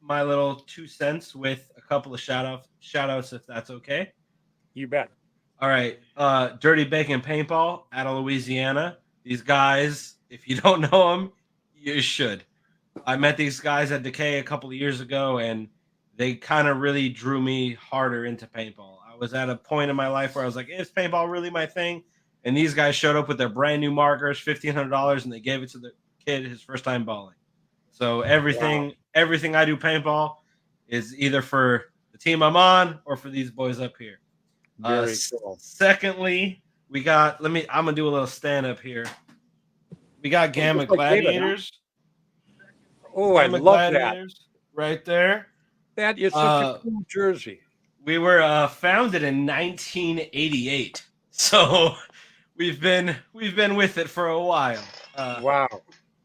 my little 2 cents with a couple of shout outs if that's okay. You bet. All right. Dirty Bacon Paintball out of Louisiana. These guys, if you don't know them, you should. I met these guys at Decay a couple of years ago, and they kind of really drew me harder into paintball. I was at a point in my life where I was like, is paintball really my thing? And these guys showed up with their brand new markers, $1,500, and they gave it to the kid his first time balling. So everything I do paintball is either for the team I'm on or for these boys up here. Very cool. Secondly, we got I'm gonna do a little stand up here. We got Gamma Gladiators. Oh, I love that. Right there. That is such a cool jersey. We were founded in 1988, so we've been with it for a while. Wow.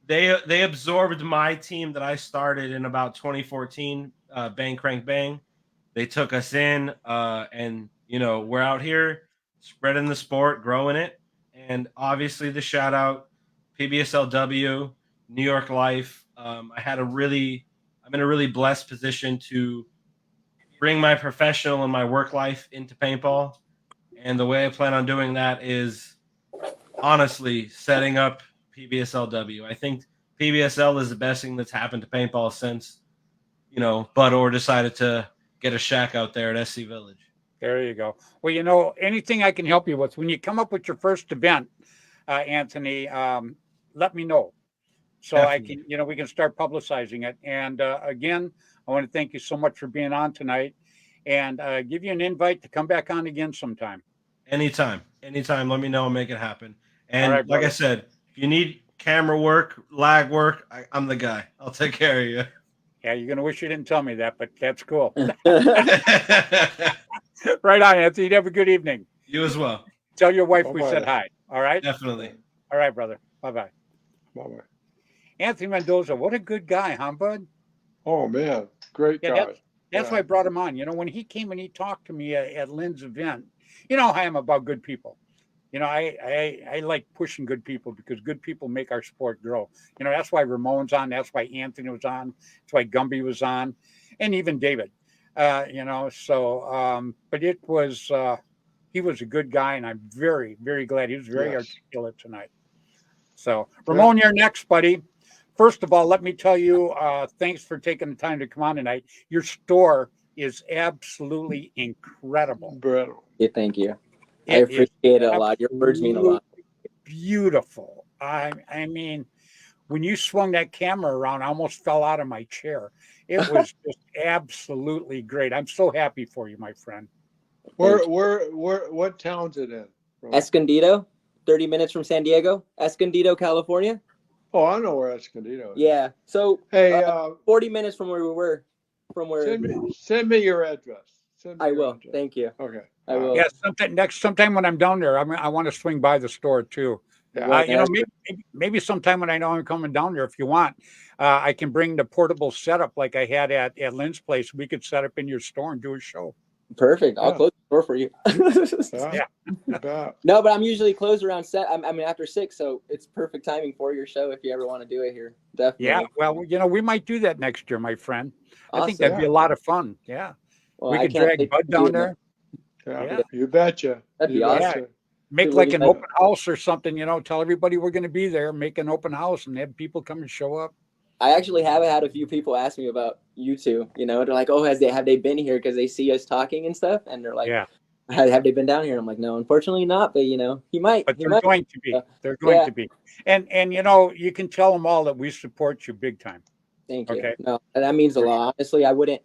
They absorbed my team that I started in about 2014. Bang Crank Bang. They took us in, and we're out here spreading the sport, growing it, and obviously the shout out PBSLW, New York Life. I'm in a really blessed position to bring my professional and my work life into paintball. And the way I plan on doing that is honestly setting up PBSLW. I think PBSL is the best thing that's happened to paintball since, Bud Orr decided to get a shack out there at SC Village. There you go. Well, anything I can help you with, when you come up with your first event, Anthony, let me know. So Definitely. I can, we can start publicizing it. And again, I want to thank you so much for being on tonight, and give you an invite to come back on again sometime. Anytime. Let me know and make it happen. And right, like I said, if you need camera work, lag work, I'm the guy. I'll take care of you. Yeah, you're going to wish you didn't tell me that, but that's cool. Right on, Anthony. Have a good evening. You as well. Tell your wife we said hi. All right? Definitely. All right, brother. Bye-bye. Bye-bye. Anthony Mendoza, what a good guy, huh, bud? Oh, man. Great guy. That's why I brought him on. When he came and he talked to me at Lynn's event, how I am about good people. I like pushing good people because good people make our sport grow. That's why Ramon's on. That's why Anthony was on. That's why Gumby was on, and even David. But it was he was a good guy, and I'm very, very glad he was very articulate tonight. So, Ramon, you're next, buddy. First of all, let me tell you, thanks for taking the time to come on tonight. Your store is absolutely incredible. Yeah, thank you. I appreciate it a lot. Your words mean a lot. Beautiful. I mean, when you swung that camera around, I almost fell out of my chair. It was just absolutely great. I'm so happy for you, my friend. What town's it in? Escondido, 30 minutes from San Diego. Escondido, California. Oh, I know where Escondido is. Yeah. So, hey, 40 minutes from where we were. Send me your address. I will. Thank you. Okay. I will. Yeah. Sometime when I'm down there, I want to swing by the store too. Yeah. Maybe sometime when I know I'm coming down there, if you want, I can bring the portable setup like I had at Lynn's place. We could set up in your store and do a show. Perfect. I'll close the door for you. No, but I'm usually closed around after 6, so it's perfect timing for your show if you ever want to do it here. Definitely. Yeah. Well, we might do that next year, my friend. Awesome. I think that'd be a lot of fun. Yeah. Well, we could drag Bud down there. Yeah. You betcha. That'd be awesome. Make like an open house or something, tell everybody we're going to be there, make an open house and have people come and show up. I actually have had a few people ask me about you two, they're like, oh, have they been here? Because they see us talking and stuff. And they're like, have they been down here? I'm like, no, unfortunately not. But, he might. But they're going to be. They're going to be. And you can tell them all that we support you big time. Thank you. Okay. No, that means a lot. Honestly, I wouldn't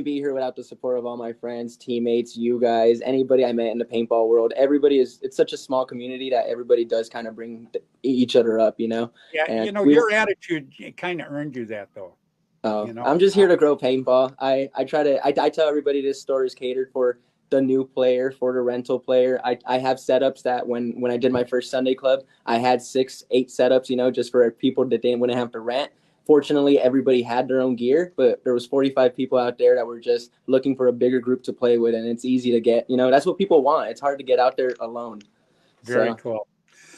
be here without the support of all my friends, teammates, you guys, anybody I met in the paintball world. It's such a small community that everybody does kind of bring each other up, Yeah, and your attitude kind of earned you that, though. I'm just here to grow paintball. I tell everybody this store is catered for the new player, for the rental player. I have setups that when I did my first Sunday club, I had 6-8 setups, just for people that they wouldn't have to rent. Fortunately, everybody had their own gear, but there was 45 people out there that were just looking for a bigger group to play with, and it's easy to get. That's what people want. It's hard to get out there alone. Very cool.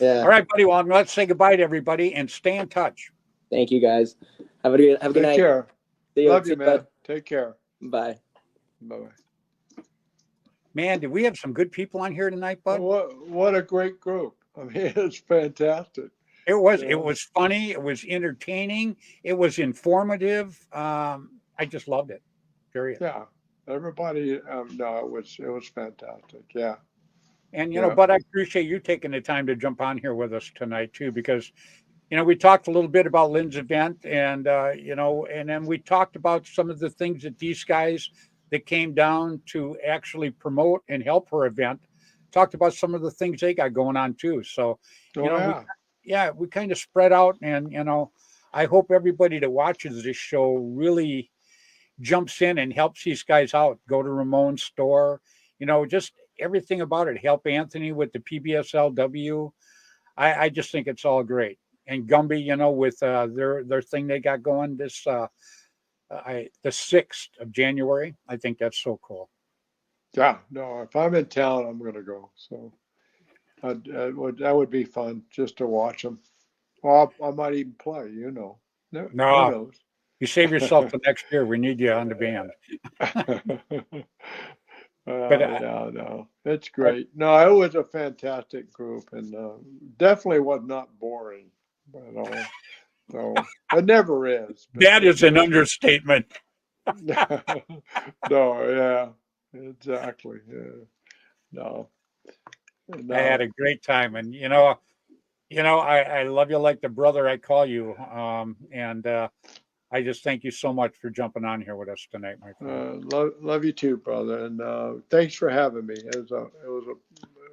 Yeah. All right, buddy. Well, let's say goodbye to everybody and stay in touch. Thank you, guys. Have a good Take night. care. See Love you, bud. man. Take care. Bye. Bye-bye. Man, did we have some good people on here tonight, bud? What a great group. I mean, it's fantastic. It was funny. It was entertaining. It was informative. I just loved it. Period. Yeah. Everybody, no, it was fantastic. Yeah. And, but I appreciate you taking the time to jump on here with us tonight too, because, we talked a little bit about Lynn's event and, and then we talked about some of the things that these guys that came down to actually promote and help her event, talked about some of the things they got going on too. So, we kind of spread out and, I hope everybody that watches this show really jumps in and helps these guys out. Go to Ramon's store, just everything about it. Help Anthony with the PBSLW. I just think it's all great. And Gumby, with their thing they got going this the 6th of January. I think that's so cool. Yeah, no, if I'm in town, I'm going to go. So that would be fun just to watch them. Or I might even play, No, who knows? You save yourself for next year. We need you on the band. No, it's great. No, it was a fantastic group, and definitely was not boring at all. So it never is. That is an understatement. No, yeah, exactly. Yeah. No. I had a great time, and I love you like the brother I call you, and I just thank you so much for jumping on here with us tonight, my friend. Love you too, brother, and thanks for having me. It was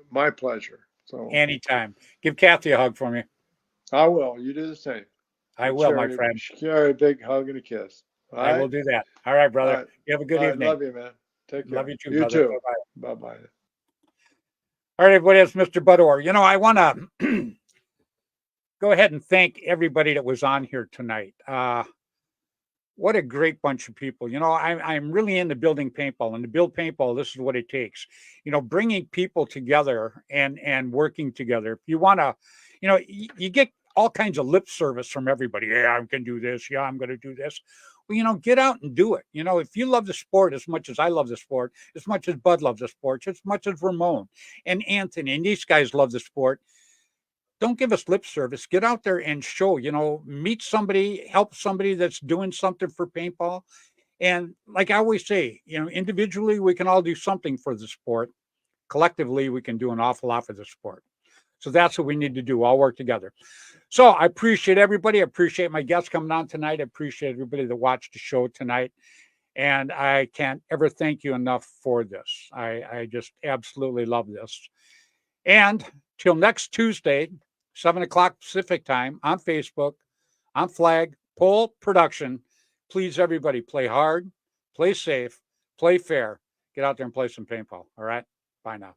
my pleasure. So anytime, give Kathy a hug for me. I will. You do the same. I will, my friend. Share a big hug and a kiss. I will do that. All right, brother. Right. You have a good evening. Love you, man. Take care. Love you too, you brother. too. Bye-bye. Bye-bye. All right, everybody, that's Mr. Budor. I want to go ahead and thank everybody that was on here tonight. What a great bunch of people. I'm really into building paintball, and to build paintball, this is what it takes. Bringing people together and working together. If you want to, you get all kinds of lip service from everybody. Yeah, I can do this. Yeah, I'm going to do this. Well, get out and do it. If you love the sport as much as I love the sport, as much as Bud loves the sport, as much as Ramon and Anthony and these guys love the sport, don't give us lip service. Get out there and show, meet somebody, help somebody that's doing something for paintball. And like I always say, individually, we can all do something for the sport. Collectively, we can do an awful lot for the sport. So that's what we need to do, all work together. So I appreciate everybody. I appreciate my guests coming on tonight. I appreciate everybody that watched the show tonight. And I can't ever thank you enough for this. I just absolutely love this. And till next Tuesday, 7 o'clock Pacific time on Facebook, on Flag Pole Production. Please, everybody, play hard, play safe, play fair. Get out there and play some paintball. All right? Bye now.